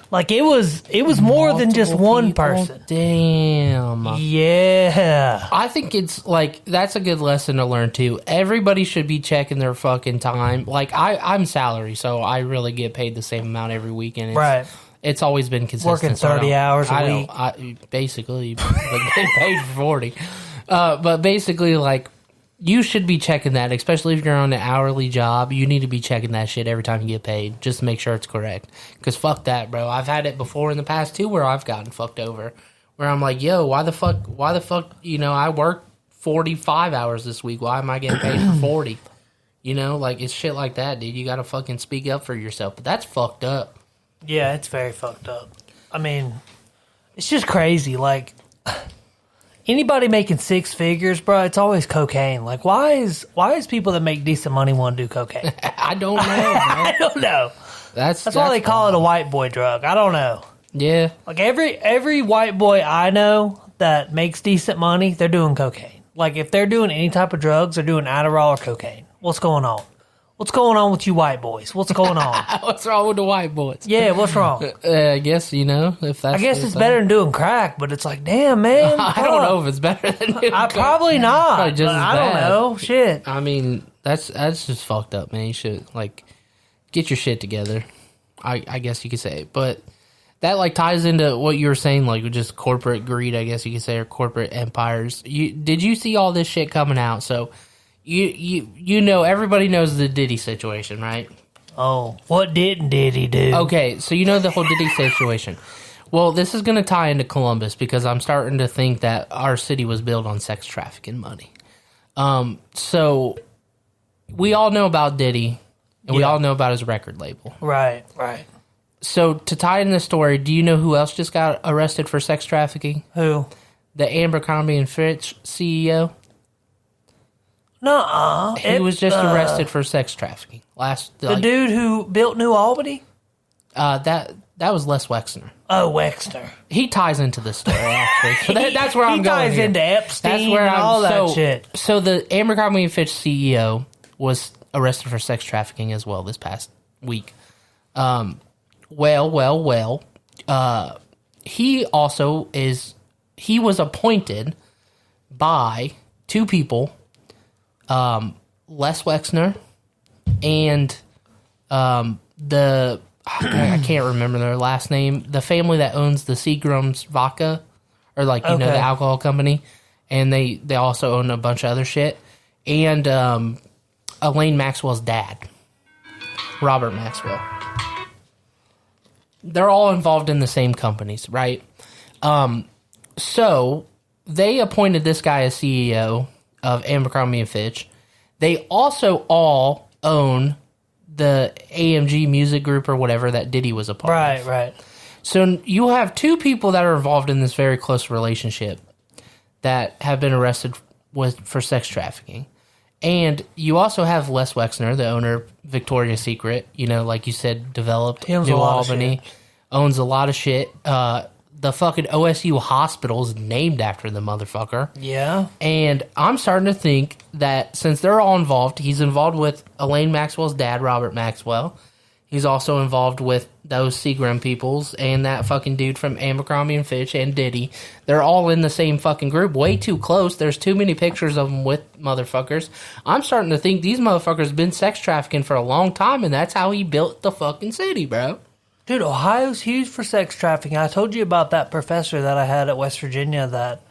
Like, it was more than just one person. Damn. Yeah. I think it's, like, that's a good lesson to learn, too. Everybody should be checking their fucking time. Like, I'm salary, so I really get paid the same amount every week. And it's always been consistent. Working 30 hours a week. Basically, but getting paid for 40. But basically, like, you should be checking that, especially if you're on an hourly job. You need to be checking that shit every time you get paid, just to make sure it's correct. Because fuck that, bro. I've had it before in the past, too, where I've gotten fucked over. Where I'm like, yo, why the fuck, you know, I worked 45 hours this week. Why am I getting paid for 40? You know, like, it's shit like that, dude. You gotta fucking speak up for yourself. But that's fucked up. Yeah, it's very fucked up. I mean, it's just crazy. Like, anybody making six figures, bro, it's always cocaine. Like, why is people that make decent money want to do cocaine? I don't know, bro. I don't know. That's why they call it a white boy drug. I don't know. Yeah. Like, every white boy I know that makes decent money, they're doing cocaine. Like, if they're doing any type of drugs, they're doing Adderall or cocaine. What's going on? What's going on with you white boys? What's going on? What's wrong with the white boys? Yeah, what's wrong? I guess, if that's... I guess it's better than doing crack, but it's like, damn, man. I don't know if it's better than doing crack. Probably not. Probably just as I don't bad. know. Shit. I mean, that's just fucked up, man. You should, get your shit together. I guess you could say. But that, ties into what you were saying, with just corporate greed, I guess you could say, or corporate empires. Did you see all this shit coming out? So... You know, everybody knows the Diddy situation, right? Oh, what didn't Diddy do? Okay, so you know the whole Diddy situation. Well, this is going to tie into Columbus because I'm starting to think that our city was built on sex trafficking money. So we all know about Diddy, and we all know about his record label. Right. So to tie in the story, do you know who else just got arrested for sex trafficking? Who? The Abercrombie and Fitch CEO. Nuh-uh. He was just arrested for sex trafficking. The dude who built New Albany? That was Les Wexner. Oh, Wexner. He ties into the story, actually. So that's where I'm going. He ties into Epstein and all that shit. So the Abercrombie and Fitch CEO was arrested for sex trafficking as well this past week. He was appointed by two people, Les Wexner and I can't remember their last name. The family that owns the Seagram's vodka, or the alcohol company, and they also own a bunch of other shit. And Elaine Maxwell's dad, Robert Maxwell. They're all involved in the same companies, right? So they appointed this guy as CEO of Abercrombie and Fitch. They also all own the AMG Music Group or whatever that Diddy was a part of. Right. So you have two people that are involved in this very close relationship that have been arrested for sex trafficking. And you also have Les Wexner, the owner of Victoria's Secret, like you said, developed New Albany, owns a lot of shit. The fucking OSU hospital is named after the motherfucker. Yeah. And I'm starting to think that since they're all involved, he's involved with Elaine Maxwell's dad, Robert Maxwell. He's also involved with those Seagram peoples and that fucking dude from Abercrombie and Fitch and Diddy. They're all in the same fucking group. Way too close. There's too many pictures of them with motherfuckers. I'm starting to think these motherfuckers been sex trafficking for a long time, and that's how he built the fucking city, bro. Dude, Ohio's huge for sex trafficking. I told you about that professor that I had at West Virginia that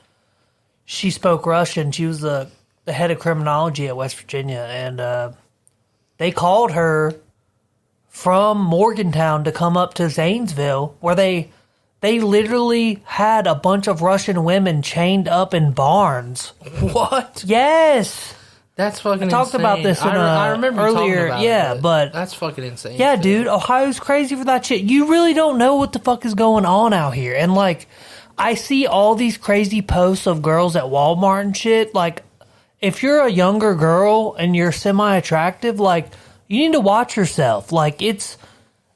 she spoke Russian. She was the head of criminology at West Virginia, and they called her from Morgantown to come up to Zanesville, where they literally had a bunch of Russian women chained up in barns. What? Yes. That's fucking insane. I talked about this I remember earlier. Talking about it, but that's fucking insane. Yeah, dude, Ohio's crazy for that shit. You really don't know what the fuck is going on out here. And I see all these crazy posts of girls at Walmart and shit. If you're a younger girl and you're semi-attractive, you need to watch yourself.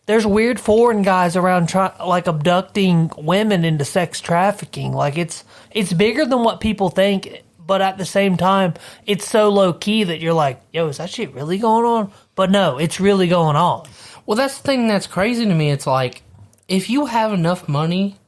There's weird foreign guys around abducting women into sex trafficking. It's bigger than what people think. But at the same time, it's so low-key that you're like, yo, is that shit really going on? But no, it's really going on. Well, that's the thing that's crazy to me. It's if you have enough money,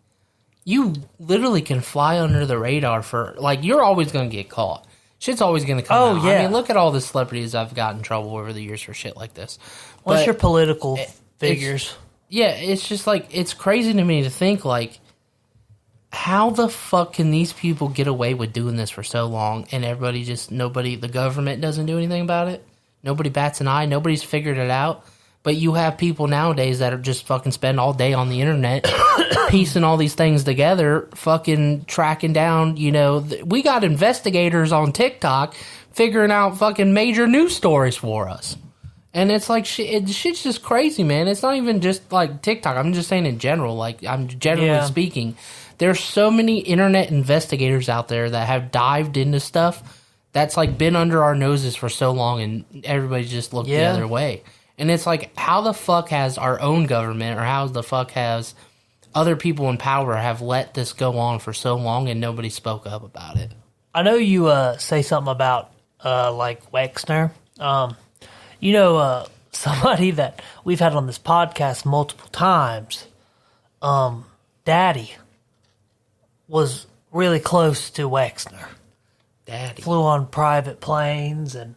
you literally can fly under the radar for, you're always going to get caught. Shit's always going to come out. Yeah. I mean, look at all the celebrities I've gotten in trouble over the years for shit like this. What's your political figures? It's just it's crazy to me to think, how the fuck can these people get away with doing this for so long and the government doesn't do anything about it? Nobody bats an eye. Nobody's figured it out. But you have people nowadays that are just fucking spend all day on the internet piecing all these things together, fucking tracking down, we got investigators on TikTok figuring out fucking major news stories for us. And it's shit's just crazy, man. It's not even just TikTok. I'm just saying in general, I'm generally speaking. There's so many internet investigators out there that have dived into stuff that's been under our noses for so long, and everybody just looked the other way. And it's how the fuck has our own government, or how the fuck has other people in power have let this go on for so long and nobody spoke up about it? I know you say something about Wexner. Somebody that we've had on this podcast multiple times, Daddy was really close to Wexner. Daddy. Flew on private planes and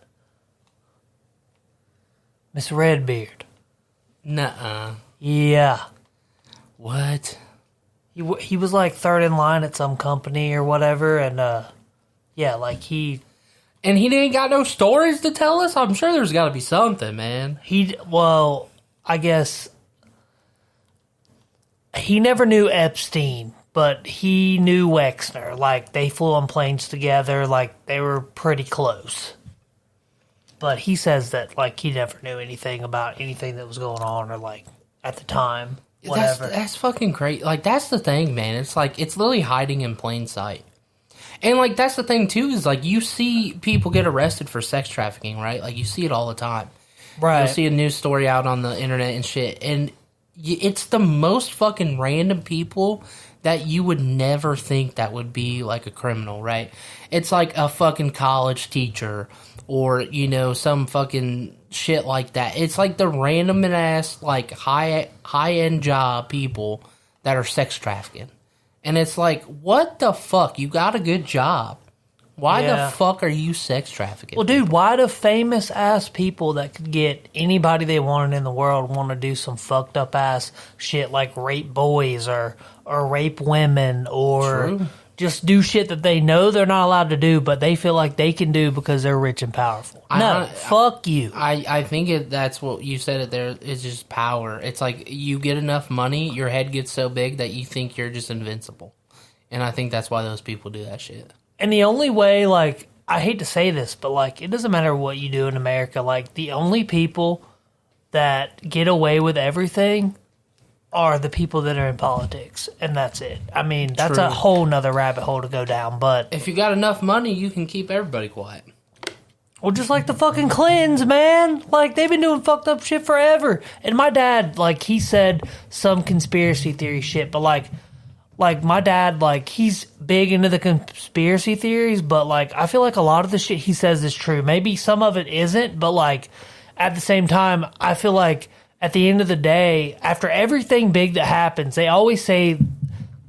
Miss Redbeard. Nuh-uh. Yeah. What? He was like third in line at some company or whatever, and And he didn't got no stories to tell us? I'm sure there's got to be something, man. I guess he never knew Epstein, but he knew Wexner. Like, they flew on planes together, like, they were pretty close. But he says that, like, he never knew anything about anything that was going on, or, like, at the time, whatever. That's fucking great. Like, that's the thing, man. It's like, it's literally hiding in plain sight. And, like, that's the thing, too, is, like, you see people get arrested for sex trafficking, right? Like, you see it all the time. Right. You'll see a news story out on the internet and shit. And it's the most fucking random people that you would never think that would be, like, a criminal, right? It's like a fucking college teacher or, some fucking shit like that. It's like the random-ass, like, high-end job people that are sex trafficking. And it's like, what the fuck? You got a good job. Why the fuck are you sex trafficking? Well, dude, why do famous-ass people that could get anybody they wanted in the world want to do some fucked-up-ass shit like rape boys or rape women or just do shit that they know they're not allowed to do, but they feel like they can do because they're rich and powerful? Fuck you. I think that's what you said it there, is just power. It's like you get enough money, your head gets so big that you think you're just invincible. And I think that's why those people do that shit. And the only way, like, I hate to say this, but, like, it doesn't matter what you do in America. Like, the only people that get away with everything are the people that are in politics, and that's it. I mean, that's a whole nother rabbit hole to go down, but... If you got enough money, you can keep everybody quiet. Well, just like the fucking Clintons, man. Like, they've been doing fucked up shit forever. And my dad, like, he said some conspiracy theory shit, but, like, my dad, like, he's big into the conspiracy theories, but, like, I feel like a lot of the shit he says is true. Maybe some of it isn't, but, like, at the same time, I feel like at the end of the day, after everything big that happens, they always say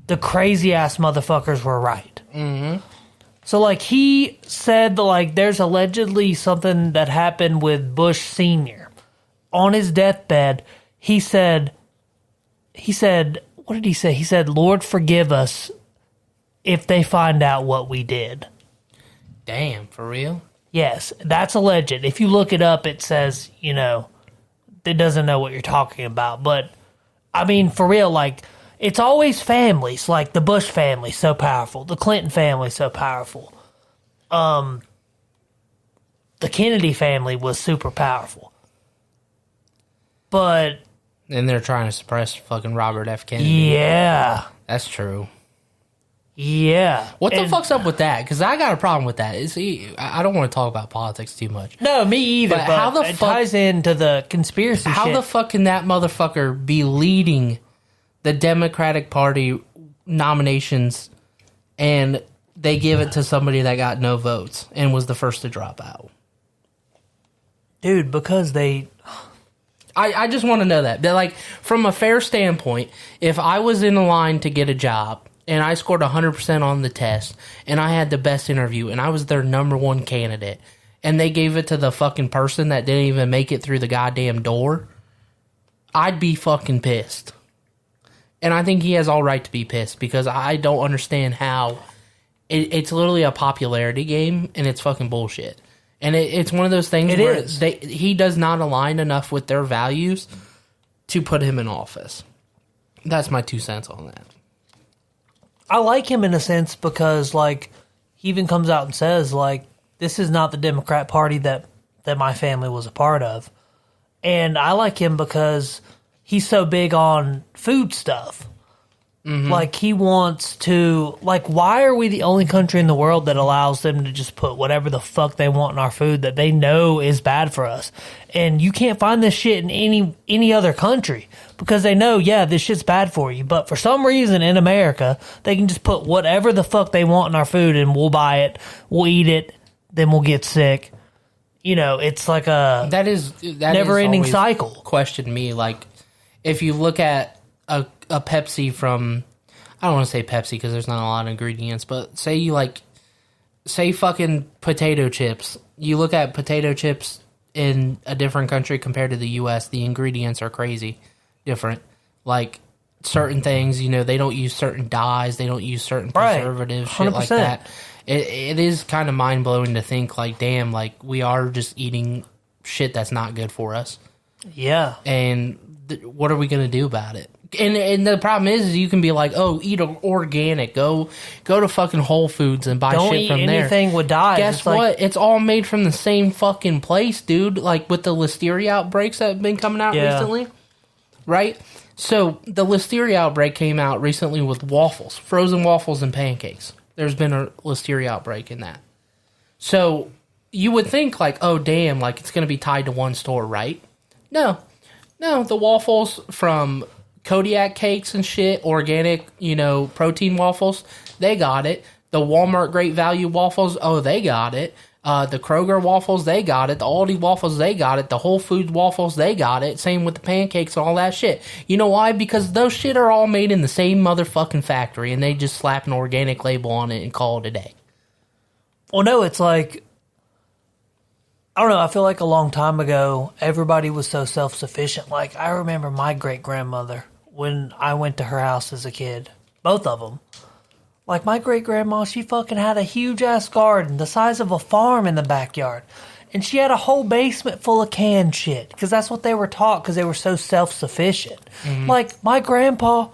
the crazy-ass motherfuckers were right. Mm-hmm. So, like, he said that, like, there's allegedly something that happened with Bush Sr. On his deathbed, he said, what did he say? He said, Lord, forgive us if they find out what we did. Damn, for real? Yes, that's alleged. If you look it up, it says, it doesn't know what you're talking about. But, I mean, for real, like, it's always families. Like, the Bush family, so powerful. The Clinton family, so powerful. The Kennedy family was super powerful. But... And they're trying to suppress fucking Robert F. Kennedy. Yeah. That's true. Yeah. What the fuck's up with that? Because I got a problem with that. I don't want to talk about politics too much. No, me either. But how the fuck, it ties into the conspiracy shit. How the fuck can that motherfucker be leading the Democratic Party nominations and they give it to somebody that got no votes and was the first to drop out? Dude, because they... I just want to know that. Like, from a fair standpoint, if I was in a line to get a job and I scored 100% on the test and I had the best interview and I was their number one candidate and they gave it to the fucking person that didn't even make it through the goddamn door, I'd be fucking pissed. And I think he has all right to be pissed because I don't understand how it's literally a popularity game and it's fucking bullshit. And it's one of those things where he does not align enough with their values to put him in office. That's my 2 cents on that. I like him in a sense because, like, he even comes out and says, like, this is not the Democrat Party that my family was a part of. And I like him because he's so big on food stuff. Mm-hmm. Like, he wants to... Like, why are we the only country in the world that allows them to just put whatever the fuck they want in our food that they know is bad for us? And you can't find this shit in any other country because they know, yeah, this shit's bad for you. But for some reason in America, they can just put whatever the fuck they want in our food and we'll buy it, we'll eat it, then we'll get sick. it's like a that never-ending is cycle. Question me, like, if you look at a Pepsi from, I don't want to say Pepsi because there's not a lot of ingredients, but say fucking potato chips. You look at potato chips in a different country compared to the U.S., the ingredients are crazy different. Like, certain things, they don't use certain dyes, they don't use certain preservatives, shit 100%. Like that. It is kind of mind-blowing to think, like, damn, like, we are just eating shit that's not good for us. Yeah. And what are we going to do about it? And the problem is you can be like, oh, eat organic. Go to fucking Whole Foods and buy shit from there. Don't eat anything with dyes. Guess what? It's all made from the same fucking place, dude. Like with the listeria outbreaks that have been coming out recently. Right? So the listeria outbreak came out recently with waffles, frozen waffles and pancakes. There's been a listeria outbreak in that. So you would think like, oh, damn, like it's going to be tied to one store, right? No, the waffles from Kodiak cakes and shit, organic, protein waffles, they got it. The Walmart Great Value waffles, oh, they got it. The Kroger waffles, they got it. The Aldi waffles, they got it. The Whole Foods waffles, they got it. Same with the pancakes and all that shit. You know why? Because those shit are all made in the same motherfucking factory, and they just slap an organic label on it and call it a day. Well, no, it's like, I don't know, I feel like a long time ago, everybody was so self-sufficient. Like, I remember my great-grandmother, when I went to her house as a kid, both of them. Like, my great-grandma, she fucking had a huge-ass garden, the size of a farm in the backyard. And she had a whole basement full of canned shit, because that's what they were taught, because they were so self-sufficient. Mm-hmm. Like, my grandpa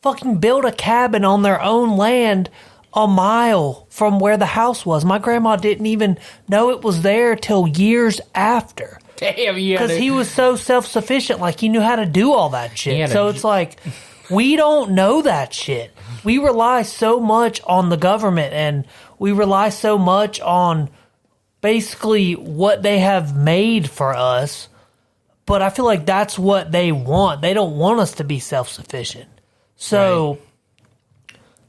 fucking built a cabin on their own land a mile from where the house was. My grandma didn't even know it was there till years after. Damn, yeah. Because he was so self-sufficient, like he knew how to do all that shit. So it's like, we don't know that shit. We rely so much on the government, and we rely so much on basically what they have made for us. But I feel like that's what they want. They don't want us to be self-sufficient. So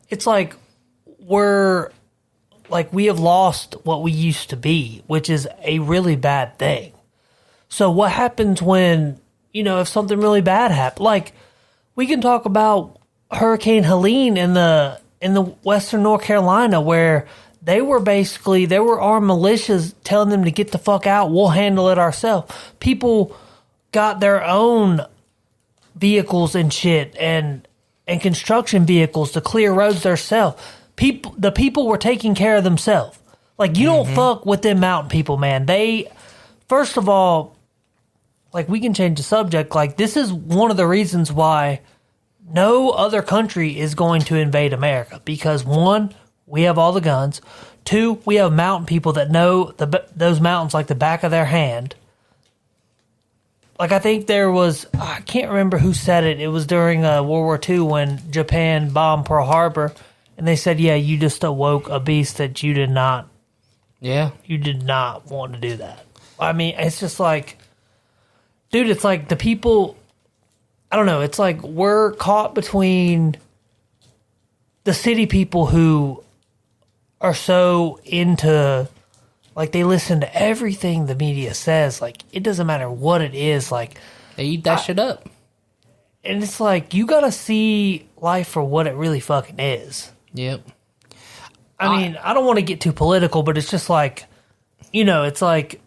it's like, we have lost what we used to be, which is a really bad thing. So what happens when, if something really bad happens? Like, we can talk about Hurricane Helene in the western North Carolina, where there were armed militias telling them to get the fuck out. We'll handle it ourselves. People got their own vehicles and shit and construction vehicles to clear roads themselves. The people were taking care of themselves. Like, you don't fuck with them mountain people, man. First of all, like, we can change the subject. Like, this is one of the reasons why no other country is going to invade America. Because, one, we have all the guns. Two, we have mountain people that know those mountains like the back of their hand. Like, I think I can't remember who said it. It was during World War II when Japan bombed Pearl Harbor. And they said, yeah, you just awoke a beast that you did not. Yeah. You did not want to do that. I mean, it's just like, dude, it's like the people, I don't know, it's like we're caught between the city people who are so into, like, they listen to everything the media says. Like, it doesn't matter what it is. Like, they eat that shit up. And it's like, you got to see life for what it really fucking is. Yep. I mean, I don't want to get too political, but it's just like, it's like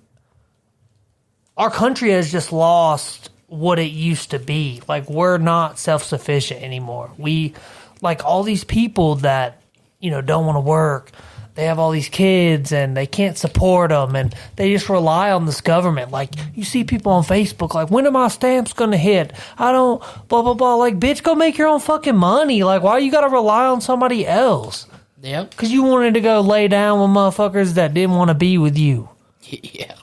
our country has just lost what it used to be. Like, we're not self-sufficient anymore. We, like, all these people that, don't want to work, they have all these kids and they can't support them, and they just rely on this government. Like, you see people on Facebook, like, when are my stamps going to hit? I don't, blah, blah, blah. Like, bitch, go make your own fucking money. Like, why you got to rely on somebody else? Yep. Because you wanted to go lay down with motherfuckers that didn't want to be with you. Yeah.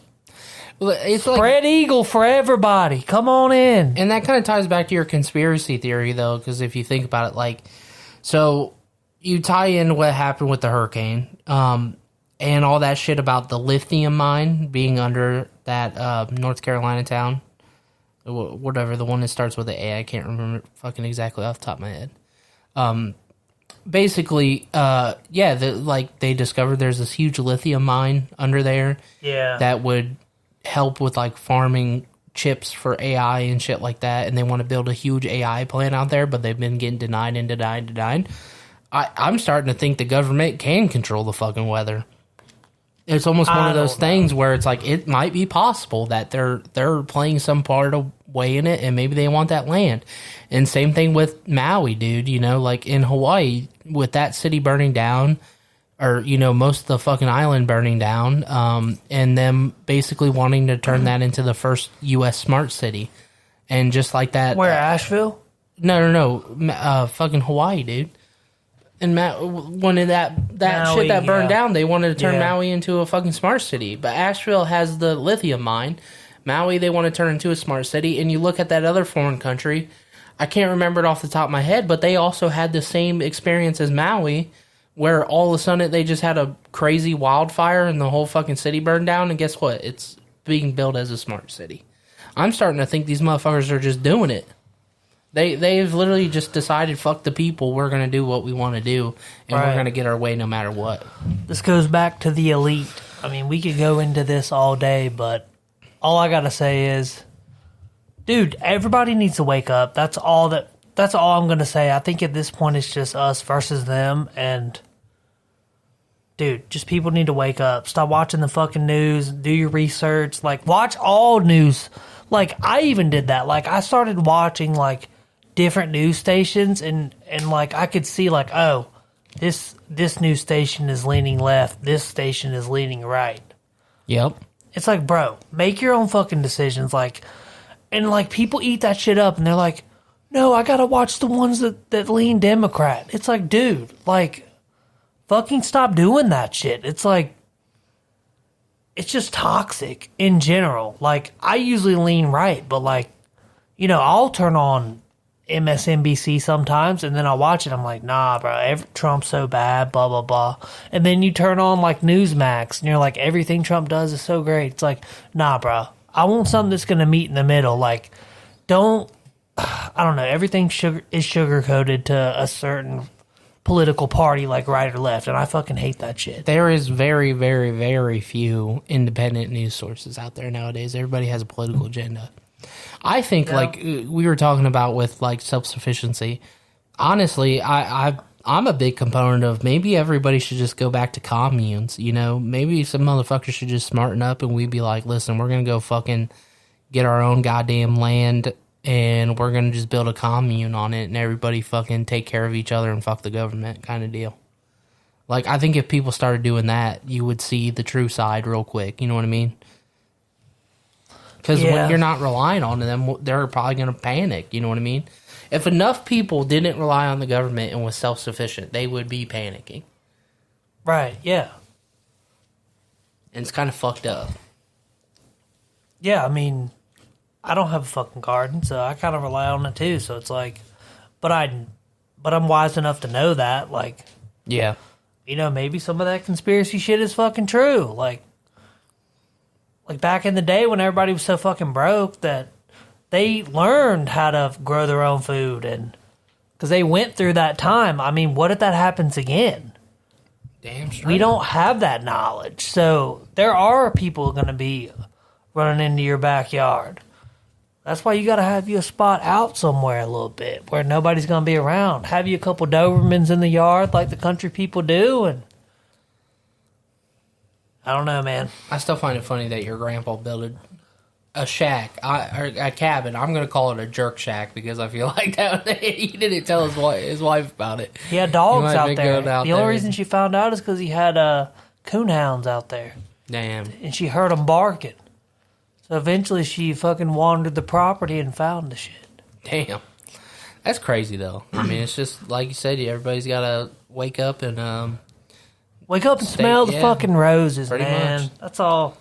Well, it's Spread eagle for everybody. Come on in. And that kind of ties back to your conspiracy theory, though, because if you think about it, like, so you tie in what happened with the hurricane, and all that shit about the lithium mine being under that North Carolina town, whatever, the one that starts with an A. I can't remember fucking exactly off the top of my head. Basically, they discovered there's this huge lithium mine under there. Yeah. That would help with like farming chips for AI and shit like that, and they want to build a huge AI plant out there, but they've been getting denied. I'm starting to think the government can control the fucking weather. It's almost one of those things where it's like it might be possible that they're playing some part of way in it, and maybe they want that land. And same thing with Maui, dude. You know, like in Hawaii, with that city burning down, or you know, most of the fucking island burning down, and them basically wanting to turn that into the first U.S. smart city, and just like that, where Asheville? No, fucking Hawaii, dude. And when that Maui, shit that burned down, they wanted to turn Maui into a fucking smart city. But Asheville has the lithium mine. Maui, they want to turn into a smart city. And you look at that other foreign country, I can't remember it off the top of my head, but they also had the same experience as Maui, where all of a sudden they just had a crazy wildfire and the whole fucking city burned down. And guess what? It's being built as a smart city. I'm starting to think these motherfuckers are just doing it. They've literally just decided, fuck the people, we're going to do what we want to do, and we're going to get our way no matter what. This goes back to the elite. I mean, we could go into this all day, but all I got to say is, dude, everybody needs to wake up. That's all I'm going to say. I think at this point it's just us versus them, and dude, just people need to wake up. Stop watching the fucking news. Do your research. Like, watch all news. Like, I even did that. Like, I started watching, like, different news stations, and like, I could see, like, oh, this news station is leaning left. This station is leaning right. Yep. It's like, bro, make your own fucking decisions. Like, and, like, people eat that shit up, and they're like, no, I gotta watch the ones that lean Democrat. It's like, dude, like, fucking stop doing that shit. It's like, it's just toxic in general. Like, I usually lean right, but like, you know, I'll turn on MSNBC sometimes, and then I'll watch it. I'm like, nah, bro, Trump's so bad, blah, blah, blah. And then you turn on like Newsmax, and you're like, everything Trump does is so great. It's like, nah, bro, I want something that's going to meet in the middle. Like, I don't know, everything is sugar-coated to a certain political party, like right or left, and I fucking hate that shit. There is very, very, very few independent news sources out there nowadays. Everybody has a political agenda. I think, like we were talking about with like self-sufficiency, honestly, I'm a big component of maybe everybody should just go back to communes. You know, maybe some motherfuckers should just smarten up and we'd be like, listen, we're going to go fucking get our own goddamn land and we're going to just build a commune on it and everybody fucking take care of each other and fuck the government kind of deal. Like, I think if people started doing that, you would see the true side real quick. You know what I mean? Because when you're not relying on them, they're probably going to panic. You know what I mean? If enough people didn't rely on the government and was self-sufficient, they would be panicking. Right, yeah. And it's kind of fucked up. Yeah, I mean, I don't have a fucking garden, so I kind of rely on it too. So it's like, but I'm wise enough to know that, like, yeah, you know, maybe some of that conspiracy shit is fucking true. Like back in the day when everybody was so fucking broke that they learned how to grow their own food, and because they went through that time. I mean, what if that happens again? Damn straight. We don't have that knowledge, so there are people going to be running into your backyard. That's why you got to have you a spot out somewhere a little bit where nobody's going to be around. Have you a couple Dobermans in the yard like the country people do, and I don't know, man. I still find it funny that your grandpa built a shack, or a cabin. I'm going to call it a jerk shack because I feel like that he didn't tell his wife about it. He had dogs out there. The only reason she found out is because he had coonhounds out there. Damn. And she heard them barking. So eventually she fucking wandered the property and found the shit. Damn. That's crazy, though. I mean, it's just, like you said, everybody's got to wake up and... wake up and smell the fucking roses, man. Much. That's all.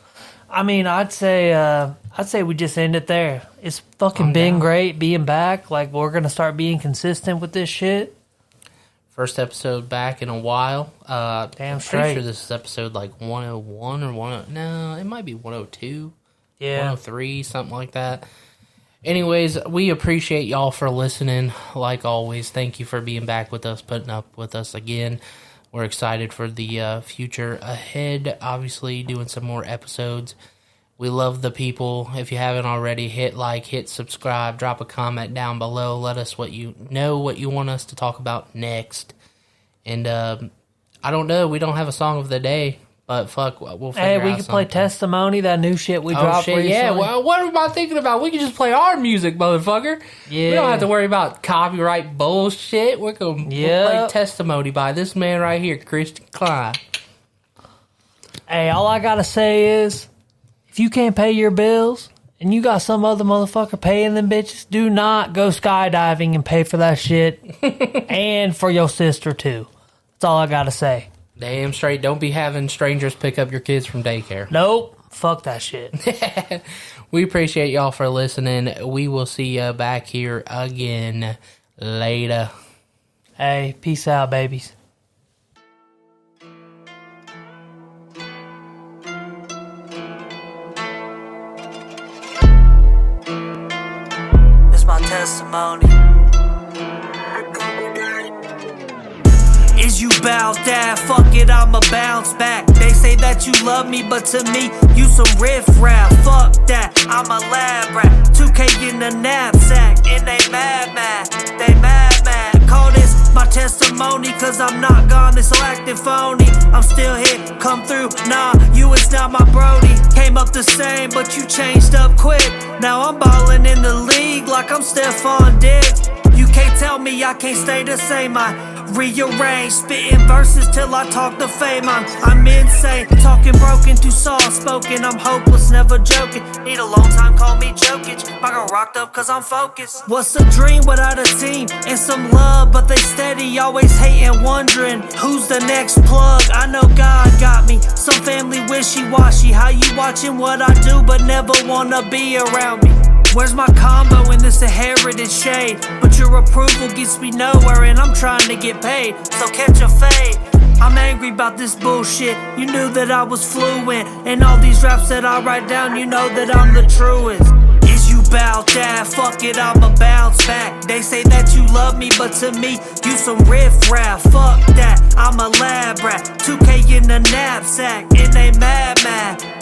I mean, I'd say we just end it there. It's fucking been great being back. Like, we're going to start being consistent with this shit. First episode back in a while. Damn straight. I'm pretty sure this is episode like 101 or 10. No, it might be 102. Yeah. 103, something like that. Anyways, we appreciate y'all for listening. Like always, thank you for being back with us, putting up with us again. We're excited for the future ahead. Obviously, doing some more episodes. We love the people. If you haven't already, hit like, hit subscribe, drop a comment down below. Let us what you want us to talk about next. And I don't know. We don't have a song of the day, but fuck, we'll figure out Hey, we can play Testimony, that new shit we dropped recently. Yeah, well, what am I thinking about? We can just play our music, motherfucker. Yeah. We don't have to worry about copyright bullshit. We'll play Testimony by this man right here, Christian Klein. Hey, all I gotta say is, if you can't pay your bills and you got some other motherfucker paying them bitches, do not go skydiving and pay for that shit. And for your sister, too. That's all I gotta say. Damn straight. Don't be having strangers pick up your kids from daycare. Nope. Fuck that shit. We appreciate y'all for listening. We will see you back here again later. Hey, peace out, babies. My testimony. Is you bout that? Fuck it, I'ma bounce back. They say that you love me, but to me, you some riff-raff. Fuck that, I'm a lab rat. 2K in the knapsack, and they mad. Call this my testimony, cause I'm not gone, this so acting phony. I'm still here, come through, nah, you is not my brody. Came up the same, but you changed up quick. Now I'm ballin' in the league like I'm Stephon Diggs. You can't tell me I can't stay the same. I rearrange, spitting verses till I talk the fame. I'm insane, talking broken, too soft spoken. I'm hopeless, never joking. Need a long time, call me Jokic. I got rocked up cause I'm focused. What's a dream without a team and some love, but they steady, always hating, wondering who's the next plug. I know God got me. Some family wishy-washy. How you watching what I do but never wanna be around me? Where's my combo in this inherited shade? But your approval gets me nowhere and I'm trying to get paid, so catch a fade. I'm angry about this bullshit. You knew that I was fluent, and all these raps that I write down, you know that I'm the truest. Is you bout that? Fuck it, I'ma bounce back. They say that you love me, but to me, you some riff-raff. Fuck that, I'm a lab rat. 2K in the knapsack, and they mad.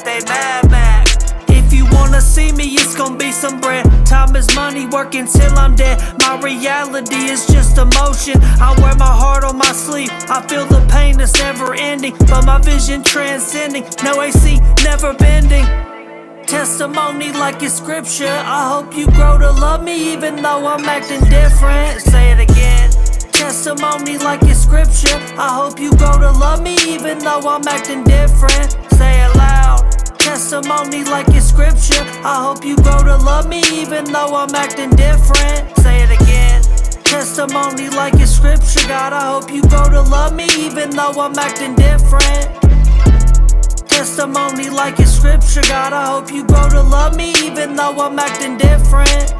They mad. If you wanna see me, it's gonna be some bread. Time is money, working till I'm dead. My reality is just emotion. I wear my heart on my sleeve. I feel the pain that's never ending, but my vision transcending. No AC, never bending. Testimony like it's scripture. I hope you grow to love me even though I'm acting different. Say it again. Testimony like it's scripture. I hope you grow to love me even though I'm acting different. Say it loud. Testimony like it's scripture. I hope you grow to love me even though I'm acting different. Say it again. Testimony like it's scripture. God, I hope you grow to love me even though I'm acting different. Testimony like it's scripture. God, I hope you grow to love me even though I'm acting different.